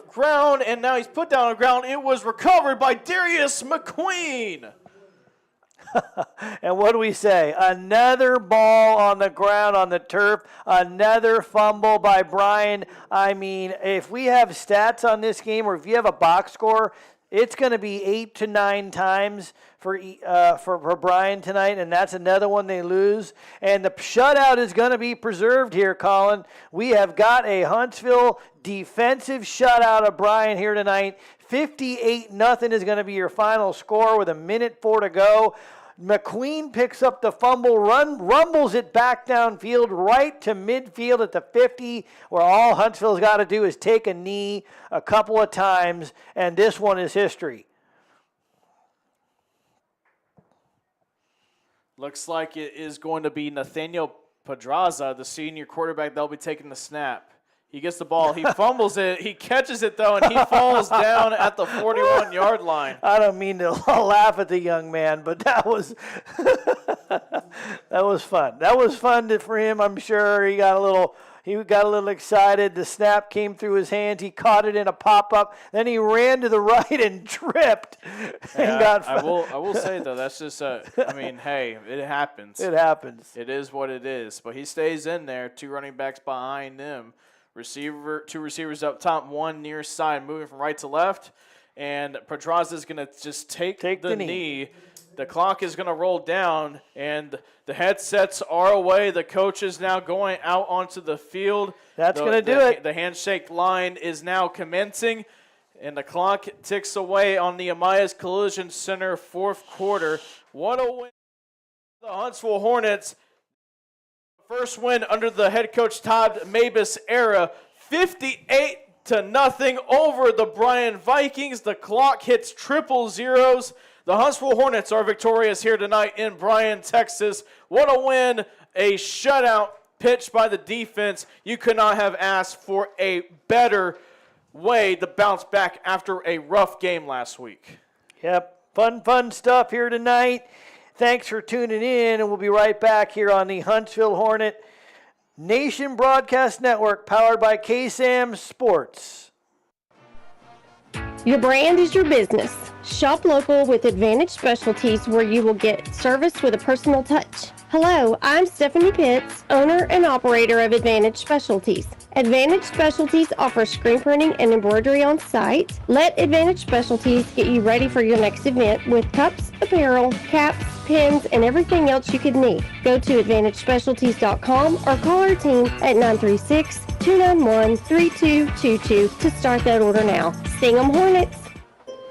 [SPEAKER 1] ground, and now he's put down on the ground. It was recovered by Darius McQueen.
[SPEAKER 2] And what do we say? Another ball on the ground on the turf. Another fumble by Bryan. I mean, if we have stats on this game, or if you have a box score, it's going to be 8 to 9 times for Bryan tonight, and that's another one they lose. And the shutout is going to be preserved here, Collin. We have got a Huntsville defensive shutout of Bryan here tonight. 58-0 is going to be your final score with 1:04 to go. McQueen picks up the fumble, rumbles it back downfield right to midfield at the 50, where all Huntsville's got to do is take a knee a couple of times, and this one is history.
[SPEAKER 1] Looks like it is going to be Nathaniel Pedraza, the senior quarterback, that'll be taking the snap. He gets the ball. He fumbles it. He catches it, though, and he falls down at the 41-yard line.
[SPEAKER 2] I don't mean to laugh at the young man, but that was that was fun. That was fun for him, I'm sure. He got a little excited. The snap came through his hands. He caught it in a pop-up. Then he ran to the right and tripped.
[SPEAKER 1] I will say, though, that's just hey, it happens.
[SPEAKER 2] It happens.
[SPEAKER 1] It is what it is. But he stays in there. 2 running backs behind him. 2 receivers up top, 1 near side, moving from right to left. And Pedraza is going to just take the knee. The clock is going to roll down, and the headsets are away. The coach is now going out onto the field.
[SPEAKER 2] That's going to do it.
[SPEAKER 1] The handshake line is now commencing, and the clock ticks away on the Amaya Collision Center 4th quarter. What a win for the Huntsville Hornets. First win under the head coach Todd Mabus era, 58-0 over the Bryan Vikings. The clock hits triple zeros. The Huntsville Hornets are victorious here tonight in Bryan, Texas. What a win, a shutout pitched by the defense. You could not have asked for a better way to bounce back after a rough game last week.
[SPEAKER 2] Yep, fun stuff here tonight. Thanks for tuning in, and we'll be right back here on the Huntsville Hornet Nation Broadcast Network, powered by KSAM Sports.
[SPEAKER 15] Your brand is your business. Shop local with Advantage Specialties, where you will get service with a personal touch. Hello, I'm Stephanie Pitts, owner and operator of Advantage Specialties. Advantage Specialties offers screen printing and embroidery on site. Let Advantage Specialties get you ready for your next event with cups, apparel, caps, pins, and everything else you could need. Go to AdvantageSpecialties.com or call our team at 936-291-3222 to start that order now. Sting 'em Hornets!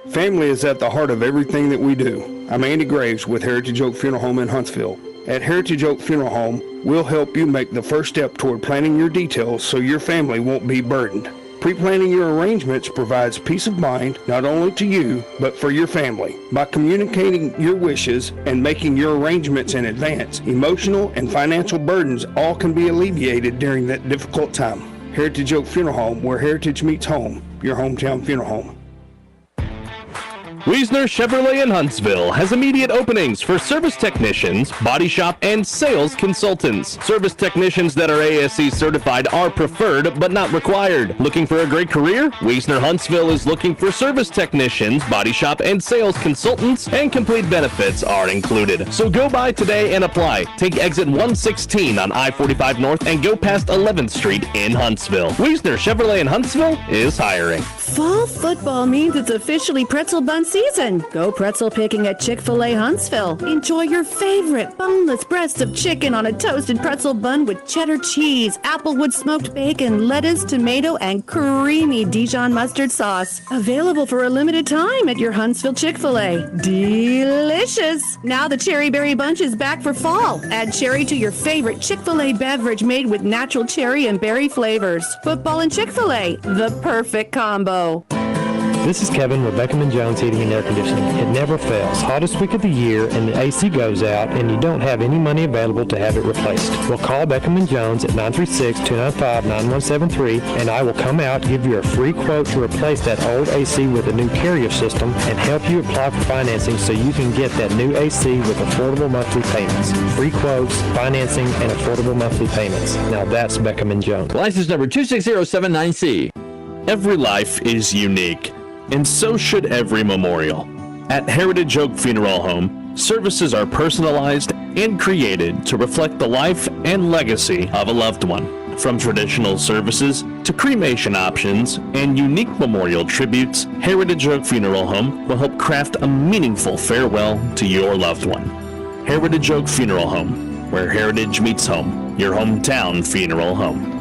[SPEAKER 16] Family is at the heart of everything that we do. I'm Andy Graves with Heritage Oak Funeral Home in Huntsville. At Heritage Oak Funeral Home, we'll help you make the first step toward planning your details so your family won't be burdened. Pre-planning your arrangements provides peace of mind not only to you, but for your family. By communicating your wishes and making your arrangements in advance, emotional and financial burdens all can be alleviated during that difficult time. Heritage Oak Funeral Home, where heritage meets home, your hometown funeral home.
[SPEAKER 10] Wiesner Chevrolet in Huntsville has immediate openings for service technicians, body shop, and sales consultants. Service technicians that are ASE certified are preferred but not required. Looking for a great career? Wiesner Huntsville is looking for service technicians, body shop, and sales consultants, and complete benefits are included. So go by today and apply. Take exit 116 on I-45 North and go past 11th Street in Huntsville. Wiesner Chevrolet in Huntsville is hiring.
[SPEAKER 17] Fall football means it's officially pretzel bun season. Go pretzel picking at Chick-fil-A Huntsville. Enjoy your favorite boneless breasts of chicken on a toasted pretzel bun with cheddar cheese, applewood smoked bacon, lettuce, tomato, and creamy Dijon mustard sauce. Available for a limited time at your Huntsville Chick-fil-A. Delicious! Now the Cherry Berry Bunch is back for fall. Add cherry to your favorite Chick-fil-A beverage made with natural cherry and berry flavors. Football and Chick-fil-A, the perfect combo.
[SPEAKER 18] This is Kevin with Beckham & Jones Heating and Air Conditioning. It never fails. Hottest week of the year and the AC goes out and you don't have any money available to have it replaced. Well, call Beckham & Jones at 936-295-9173 and I will come out, give you a free quote to replace that old AC with a new carrier system and help you apply for financing so you can get that new AC with affordable monthly payments. Free quotes, financing, and affordable monthly payments. Now that's Beckham & Jones.
[SPEAKER 10] License number 26079C.
[SPEAKER 19] Every life is unique, and so should every memorial. At Heritage Oak Funeral Home, services are personalized and created to reflect the life and legacy of a loved one. From traditional services to cremation options and unique memorial tributes, Heritage Oak Funeral Home will help craft a meaningful farewell to your loved one. Heritage Oak Funeral Home, where heritage meets home. Your hometown funeral home.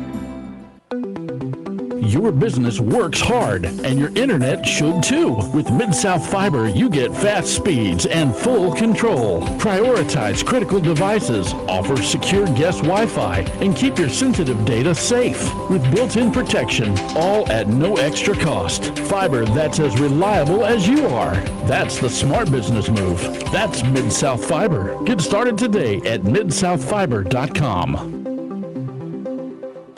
[SPEAKER 4] Your business works hard, and your internet should too. With Mid-South Fiber, you get fast speeds and full control. Prioritize critical devices, offer secure guest Wi-Fi, and keep your sensitive data safe. With built-in protection, all at no extra cost. Fiber that's as reliable as you are. That's the smart business move. That's Mid-South Fiber. Get started today at midsouthfiber.com.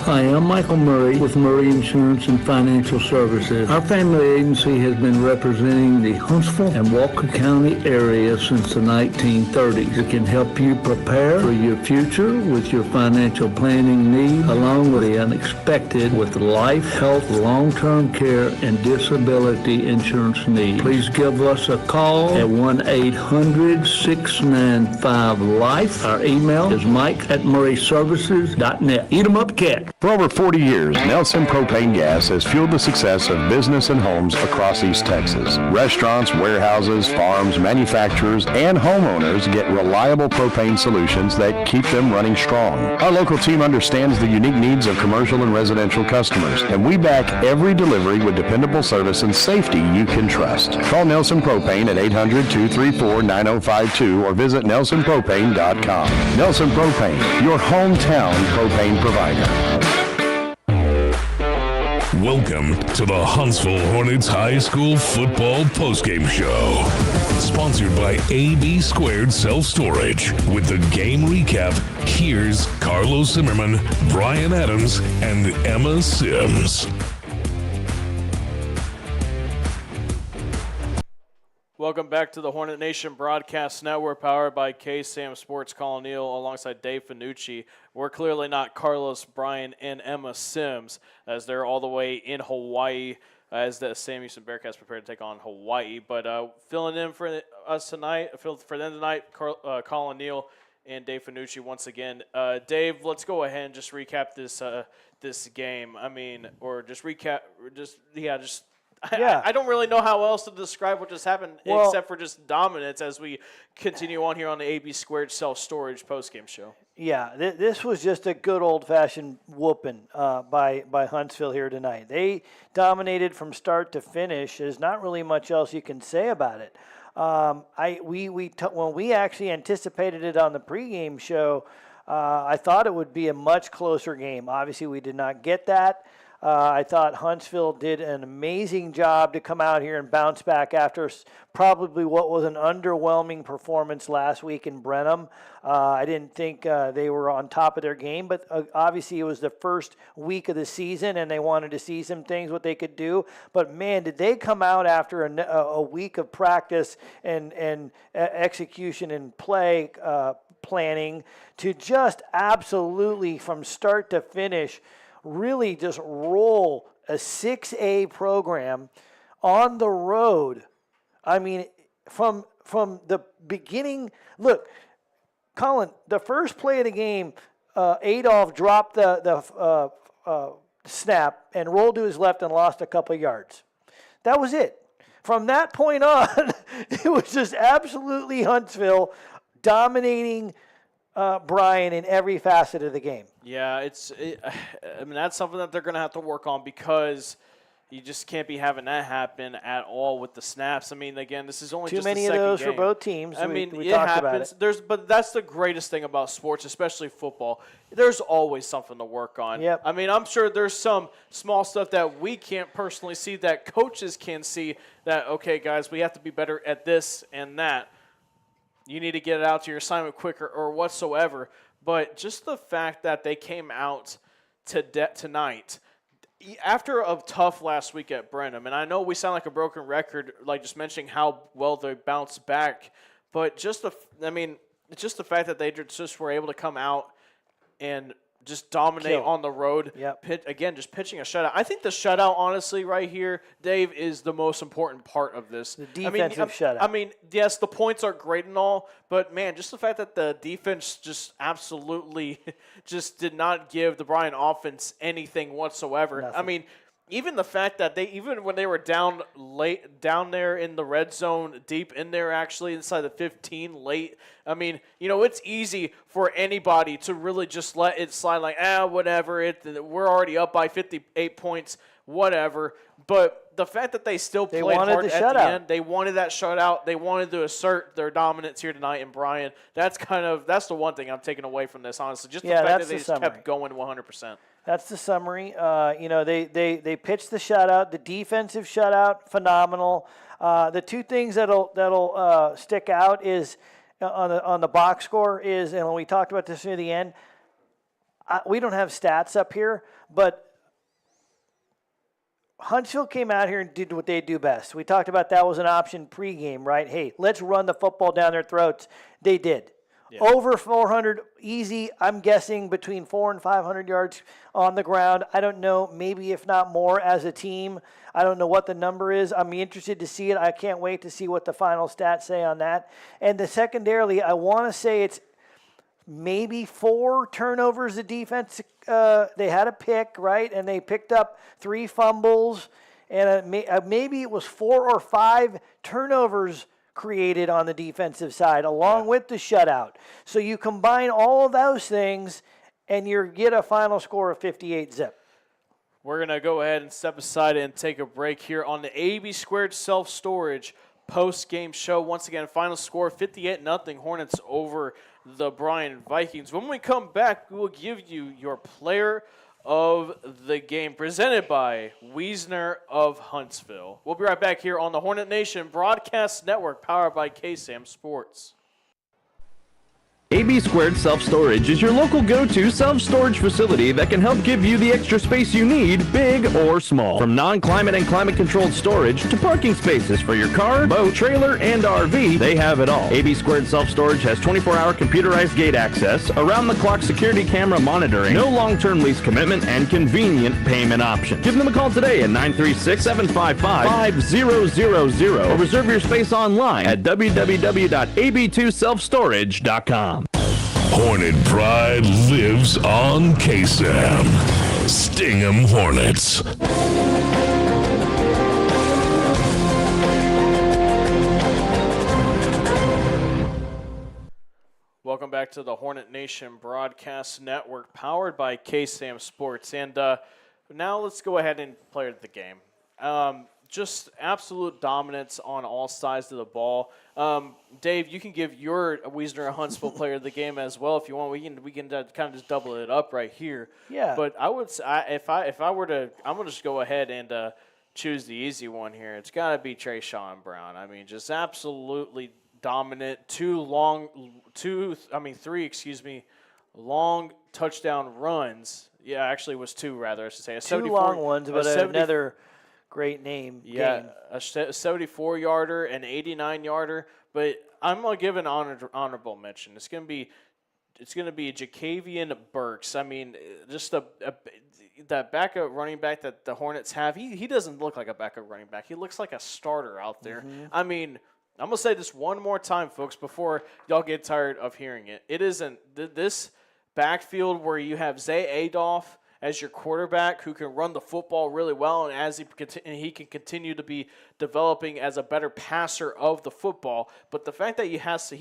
[SPEAKER 20] Hi, I'm Michael Murray with Murray Insurance and Financial Services. Our family agency has been representing the Huntsville and Walker County area since the 1930s. It can help you prepare for your future with your financial planning needs, along with the unexpected with life, health, long-term care, and disability insurance needs. Please give us a call at 1-800-695-LIFE. Our email is mike@murrayservices.net. Eat 'em up, cat.
[SPEAKER 21] For over 40 years, Nelson Propane Gas has fueled the success of business and homes across East Texas. Restaurants, warehouses, farms, manufacturers, and homeowners get reliable propane solutions that keep them running strong. Our local team understands the unique needs of commercial and residential customers, and we back every delivery with dependable service and safety you can trust. Call Nelson Propane at 800-234-9052 or visit nelsonpropane.com. Nelson Propane, your hometown propane provider.
[SPEAKER 22] Welcome to the Huntsville Hornets High School Football Postgame Show. Sponsored by AB2 Self Storage. With the game recap, here's Carlos Zimmerman, Brian Adams, and Emma Sims.
[SPEAKER 1] Welcome back to the Hornet Nation Broadcast Network, powered by KSAM Sports. Collin, Neill, alongside Dave Fanucci. We're clearly not Carlos, Brian, and Emma Sims, as they're all the way in Hawaii, as the Sam Houston Bearcats prepare to take on Hawaii. But filling in for us tonight, for them tonight, Collin, Neill, and Dave Fanucci once again. Dave, let's go ahead and just recap this game. I mean, or just recap, I don't really know how else to describe what just happened, except for just dominance as we continue on here on the AB2 Self Storage postgame show.
[SPEAKER 2] Yeah, this was just a good old-fashioned whooping by Huntsville here tonight. They dominated from start to finish. There's not really much else you can say about it. When we actually anticipated it on the pregame show, I thought it would be a much closer game. Obviously, we did not get that. I thought Huntsville did an amazing job to come out here and bounce back after probably what was an underwhelming performance last week in Brenham. I didn't think they were on top of their game, but obviously it was the first week of the season and they wanted to see some things, what they could do. But, man, did they come out after a week of practice and execution and play planning to just absolutely from start to finish really just roll a 6A program on the road. I mean, from the beginning, look, Collin, the first play of the game, Adolph dropped the snap and rolled to his left and lost a couple yards. That was it. From that point on, it was just absolutely Huntsville dominating Bryan in every facet of the game.
[SPEAKER 1] Yeah, I mean, that's something that they're going to have to work on because You just can't be having that happen at all with the snaps. I mean, again, this is only
[SPEAKER 2] Too
[SPEAKER 1] just
[SPEAKER 2] many
[SPEAKER 1] the
[SPEAKER 2] of
[SPEAKER 1] second
[SPEAKER 2] those
[SPEAKER 1] game.
[SPEAKER 2] for both teams.
[SPEAKER 1] I
[SPEAKER 2] We
[SPEAKER 1] mean, it
[SPEAKER 2] talked
[SPEAKER 1] happens.
[SPEAKER 2] about it.
[SPEAKER 1] But that's the greatest thing about sports, especially football. There's always something to work on.
[SPEAKER 2] Yep.
[SPEAKER 1] I mean, I'm sure there's some small stuff that we can't personally see that coaches can see that, okay, guys, we have to be better at this and that. You need to get it out to your assignment quicker or whatsoever. But just the fact that they came out tonight – after a tough last week at Brenham, and I know we sound like a broken record, like just mentioning how well they bounced back, but just the fact that they just were able to come out and just dominate on the road.
[SPEAKER 2] Yep.
[SPEAKER 1] Again, just pitching a shutout. I think the shutout, honestly, right here, Dave, is the most important part of this.
[SPEAKER 2] The defensive shutout.
[SPEAKER 1] I mean, yes, the points are great and all, but, man, just the fact that the defense just absolutely just did not give the Bryan offense anything whatsoever.
[SPEAKER 2] Nothing.
[SPEAKER 1] I mean, even the fact that even when they were down there in the red zone, deep in there actually, inside the 15 late, I mean, it's easy for anybody to really just let it slide like, whatever, we're already up by 58 points, whatever. But the fact that they still played hard at the end, they wanted that shutout, they wanted to assert their dominance here tonight in Bryan. That's the one thing I'm taking away from this, honestly. Just the fact that they just kept going 100%.
[SPEAKER 2] That's the summary. They pitched the shutout, the defensive shutout, phenomenal. The two things that'll stick out is on the box score is, and we talked about this near the end. We don't have stats up here, but Huntsville came out here and did what they do best. We talked about that was an option pregame, right? Hey, let's run the football down their throats. They did. Yeah. Over 400, easy, I'm guessing between 400 and 500 yards on the ground. I don't know, maybe if not more as a team. I don't know what the number is. I'm interested to see it. I can't wait to see what the final stats say on that. And secondarily, I want to say it's maybe 4 turnovers the defense. They had a pick, right? And they picked up 3 fumbles. And maybe it was 4 or 5 turnovers created on the defensive side, along with the shutout. So you combine all of those things, and you get a final score of 58-zip.
[SPEAKER 1] We're going to go ahead and step aside and take a break here on the AB2 Self Storage post-game show. Once again, final score 58-0 Hornets over the Bryan Vikings. When we come back, we will give you your player of the game, presented by Wiesner of Huntsville. We'll be right back here on the Hornet Nation Broadcast Network, powered by KSAM Sports.
[SPEAKER 10] AB2 Self Storage is your local go-to self-storage facility that can help give you the extra space you need, big or small. From non-climate and climate-controlled storage to parking spaces for your car, boat, trailer, and RV, they have it all. AB2 Self Storage has 24-hour computerized gate access, around-the-clock security camera monitoring, no long-term lease commitment, and convenient payment options. Give them a call today at 936-755-5000 or reserve your space online at www.ab2selfstorage.com.
[SPEAKER 22] Hornet pride lives on KSAM. Sting 'em Hornets.
[SPEAKER 1] Welcome back to the Hornet Nation Broadcast Network, powered by KSAM Sports. And now let's go ahead and play the game. Just absolute dominance on all sides of the ball. Dave, you can give your Wiesner Huntsville player of the game as well if you want. We can kind of just double it up right here.
[SPEAKER 2] Yeah.
[SPEAKER 1] But I would if I were to, I'm gonna just go ahead and choose the easy one here. It's got to be Trayshawn Brown. I mean, just absolutely dominant. 3 long touchdown runs. Yeah, actually it was 2 rather, I should say.
[SPEAKER 2] 2 long ones, but another great name.
[SPEAKER 1] Yeah,
[SPEAKER 2] game.
[SPEAKER 1] a 74-yarder, an 89-yarder. But I'm gonna give an honorable mention. It's gonna be Jacavian Burks. I mean, just that backup running back that the Hornets have. He doesn't look like a backup running back. He looks like a starter out there.
[SPEAKER 2] Mm-hmm.
[SPEAKER 1] I mean, I'm gonna say this one more time, folks, before y'all get tired of hearing it. It isn't this backfield where you have Zay Adolph as your quarterback who can run the football really well, and as he can continue to be developing as a better passer of the football. But the fact that he has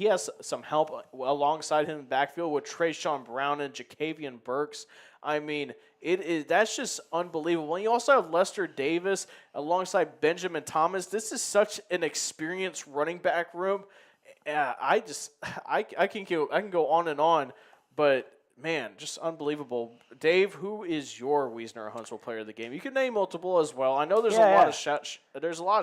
[SPEAKER 1] some help alongside him in the backfield with Trayshawn Brown and Jacavian Burks, I mean, that's just unbelievable. And you also have Lester Davis alongside Benjamin Thomas. This is such an experienced running back room. I can go on and on, but man, just unbelievable. Dave, who is your Wiesner or Huntsville player of the game? You can name multiple as well. I know there's a lot of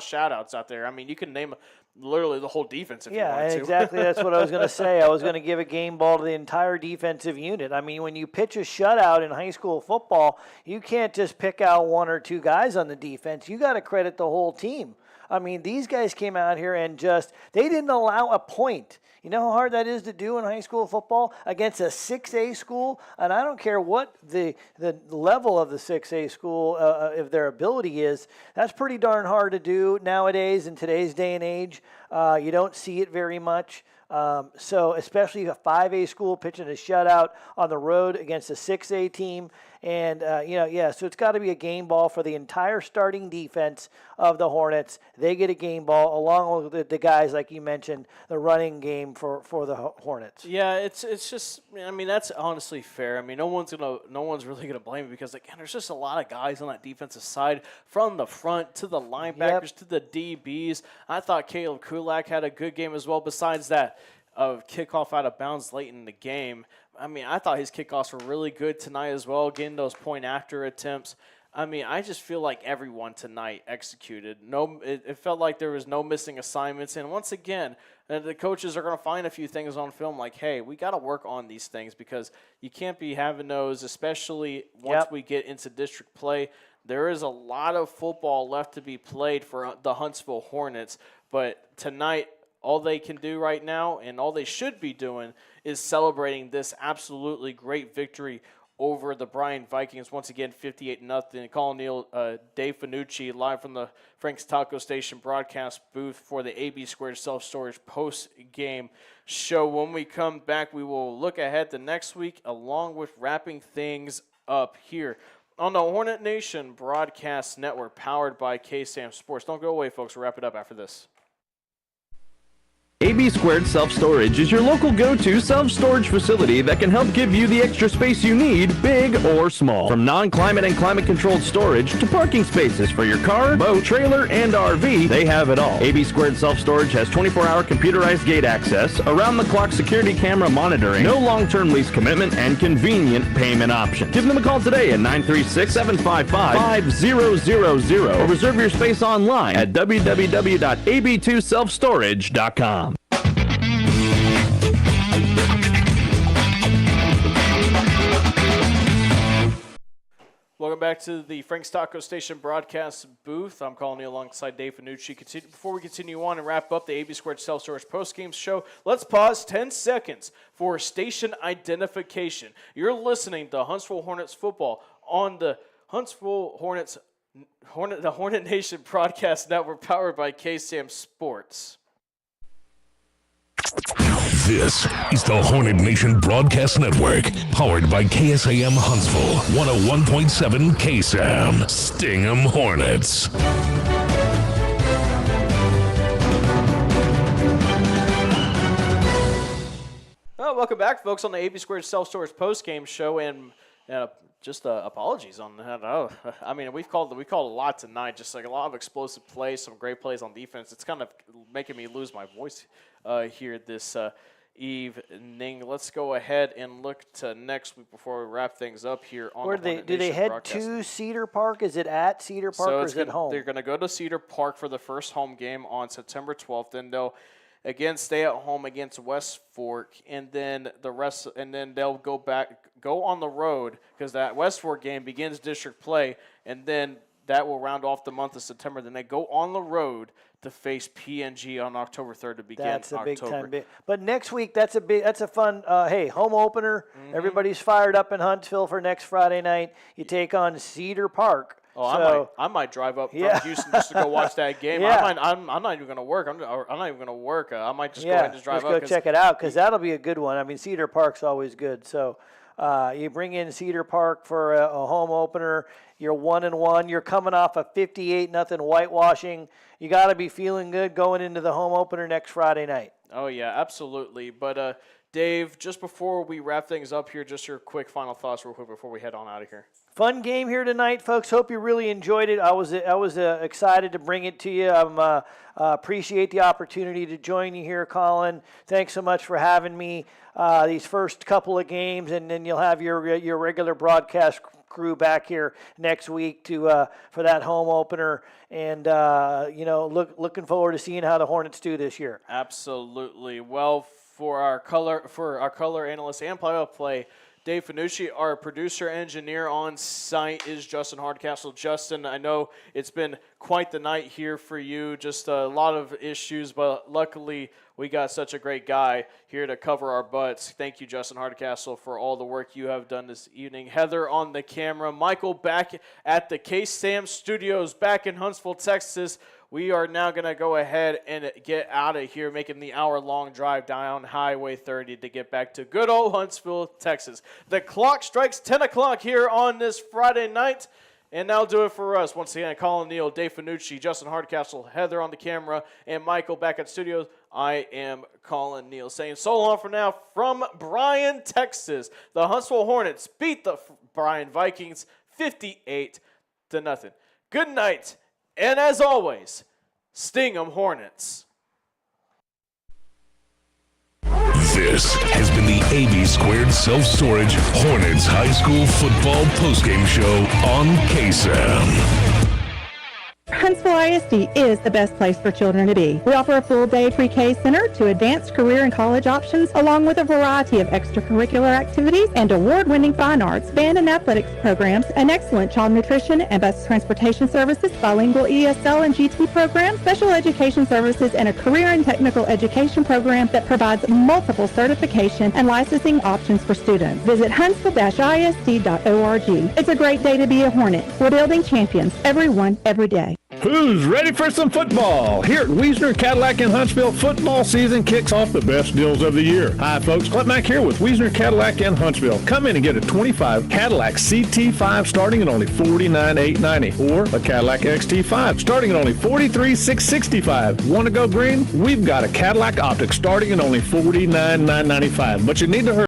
[SPEAKER 1] shout outs out there. I mean, you can name literally the whole defense if you wanted to.
[SPEAKER 2] Exactly. That's what I was going to say. I was going to give a game ball to the entire defensive unit. I mean, when you pitch a shutout in high school football, you can't just pick out one or two guys on the defense. You got to credit the whole team. I mean, these guys came out here and they didn't allow a point. You know how hard that is to do in high school football against a 6A school? And I don't care what the level of the 6A school, if their ability is, that's pretty darn hard to do nowadays in today's day and age. You don't see it very much. So especially a 5A school pitching a shutout on the road against a 6A team. And, so it's got to be a game ball for the entire starting defense of the Hornets. They get a game ball along with the guys, like you mentioned, the running game for the Hornets.
[SPEAKER 1] Yeah, it's just, I mean, that's honestly fair. I mean, no one's really gonna blame it because, again, there's just a lot of guys on that defensive side from the front to the linebackers to the DBs. I thought Caleb Kulak had a good game as well. Besides that, kickoff out of bounds late in the game. I mean, I thought his kickoffs were really good tonight as well, getting those point-after attempts. I mean, I just feel like everyone tonight executed. It felt like there was no missing assignments. And once again, the coaches are going to find a few things on film like, hey, we got to work on these things because you can't be having those, especially once we get into district play. There is a lot of football left to be played for the Huntsville Hornets. But tonight, all they can do right now and all they should be doing is celebrating this absolutely great victory over the Bryan Vikings. Once again, 58-0. Collin, Neill, Dave Fanucci, live from the Frank's Taco Station broadcast booth for the AB2 Self Storage post-game show. When we come back, we will look ahead to next week along with wrapping things up here on the Hornet Nation Broadcast Network powered by KSAM Sports. Don't go away, folks. We'll wrap it up after this.
[SPEAKER 19] AB2 Self Storage is your local go-to self-storage facility that can help give you the extra space you need, big or small. From non-climate and climate-controlled storage to parking spaces for your car, boat, trailer, and RV, they have it all. AB2 Self Storage has 24-hour computerized gate access, around-the-clock security camera monitoring, no long-term lease commitment, and convenient payment options. Give them a call today at 936-755-5000 or reserve your space online at www.ab2selfstorage.com.
[SPEAKER 1] Welcome back to the Frank's Taco Station broadcast booth. I'm Collin alongside Dave Fanucci. Before we continue on and wrap up the AB2 Self Storage postgame show, let's pause 10 seconds for station identification. You're listening to Huntsville Hornets football on the Huntsville Hornets, the Hornet Nation broadcast network powered by KSAM Sports.
[SPEAKER 22] This is the Hornet Nation Broadcast Network, powered by KSAM Huntsville, 101.7 KSAM. Sting 'em Hornets.
[SPEAKER 1] Well, welcome back, folks, on the AB2 Self Storage postgame show, and just apologies on that. I mean, we've called a lot tonight, just like a lot of explosive plays, some great plays on defense. It's kind of making me lose my voice here this evening. Let's go ahead and look to next week before we wrap things up here on the Hornet
[SPEAKER 2] do they
[SPEAKER 1] Nation
[SPEAKER 2] head
[SPEAKER 1] broadcast.
[SPEAKER 2] to Cedar Park? Is it at Cedar Park or is it home?
[SPEAKER 1] They're going to go to Cedar Park for the first home game on September 12th. Then they'll again stay at home against West Fork, and then they'll go on the road because that West Fork game begins district play, and then that will round off the month of September. Then they go on the road to face PNG on October 3rd to begin
[SPEAKER 2] That's a
[SPEAKER 1] October.
[SPEAKER 2] big time. But next week, that's a fun, home opener. Mm-hmm. Everybody's fired up in Huntsville for next Friday night. You take on Cedar Park.
[SPEAKER 1] Oh, I might drive up from Houston just to go watch that game.
[SPEAKER 2] Yeah.
[SPEAKER 1] I'm not even going to work. I'm not even going to work. I might just go ahead and just drive up.
[SPEAKER 2] Go check it out because that'll be a good one. I mean, Cedar Park's always good. So You bring in Cedar Park for a home opener. You're 1-1. You're coming off a 58-0 whitewashing. You got to be feeling good going into the home opener next Friday night.
[SPEAKER 1] Oh, yeah, absolutely. But, Dave, just before we wrap things up here, just your quick final thoughts real quick before we head on out of here.
[SPEAKER 2] Fun game here tonight, folks. Hope you really enjoyed it. I was excited to bring it to you. Appreciate the opportunity to join you here, Collin. Thanks so much for having me these first couple of games, and then you'll have your regular broadcast crew back here next week to for that home opener. And looking forward to seeing how the Hornets do this year.
[SPEAKER 1] Absolutely. Well, for our color analyst and play-by-play, Dave Fanucci, our producer engineer on site, is Justin Hardcastle. Justin, I know it's been quite the night here for you, just a lot of issues, but luckily we got such a great guy here to cover our butts. Thank you, Justin Hardcastle, for all the work you have done this evening. Heather on the camera. Michael back at the KSAM studios back in Huntsville, Texas. We are now going to go ahead and get out of here, making the hour-long drive down Highway 30 to get back to good old Huntsville, Texas. The clock strikes 10 o'clock here on this Friday night, and that'll do it for us. Once again, Collin, Neill, Dave Fanucci, Justin Hardcastle, Heather on the camera, and Michael back at studios. I am Collin, Neill, saying so long for now from Bryan, Texas. The Huntsville Hornets beat the Bryan Vikings 58-0. Good night. And as always, sting 'em Hornets.
[SPEAKER 22] This has been the AB2 Self Storage Hornets High School Football Postgame Show on KSAM.
[SPEAKER 11] Huntsville ISD is the best place for children to be. We offer a full-day pre-K center to advanced career and college options, along with a variety of extracurricular activities and award-winning fine arts, band and athletics programs, an excellent child nutrition and bus transportation services, bilingual ESL and GT programs, special education services, and a career and technical education program that provides multiple certification and licensing options for students. Visit huntsville-isd.org. It's a great day to be a Hornet. We're building champions, everyone, every day.
[SPEAKER 9] Who's ready for some football? Here at Wiesner Cadillac in Huntsville, football season kicks off the best deals of the year. Hi, folks. Clint Mack here with Wiesner Cadillac in Huntsville. Come in and get a 25 Cadillac CT5 starting at only $49,890, or a Cadillac XT5 starting at only $43,665. Want to go green? We've got a Cadillac Optic starting at only $49,995, but you need to hurry.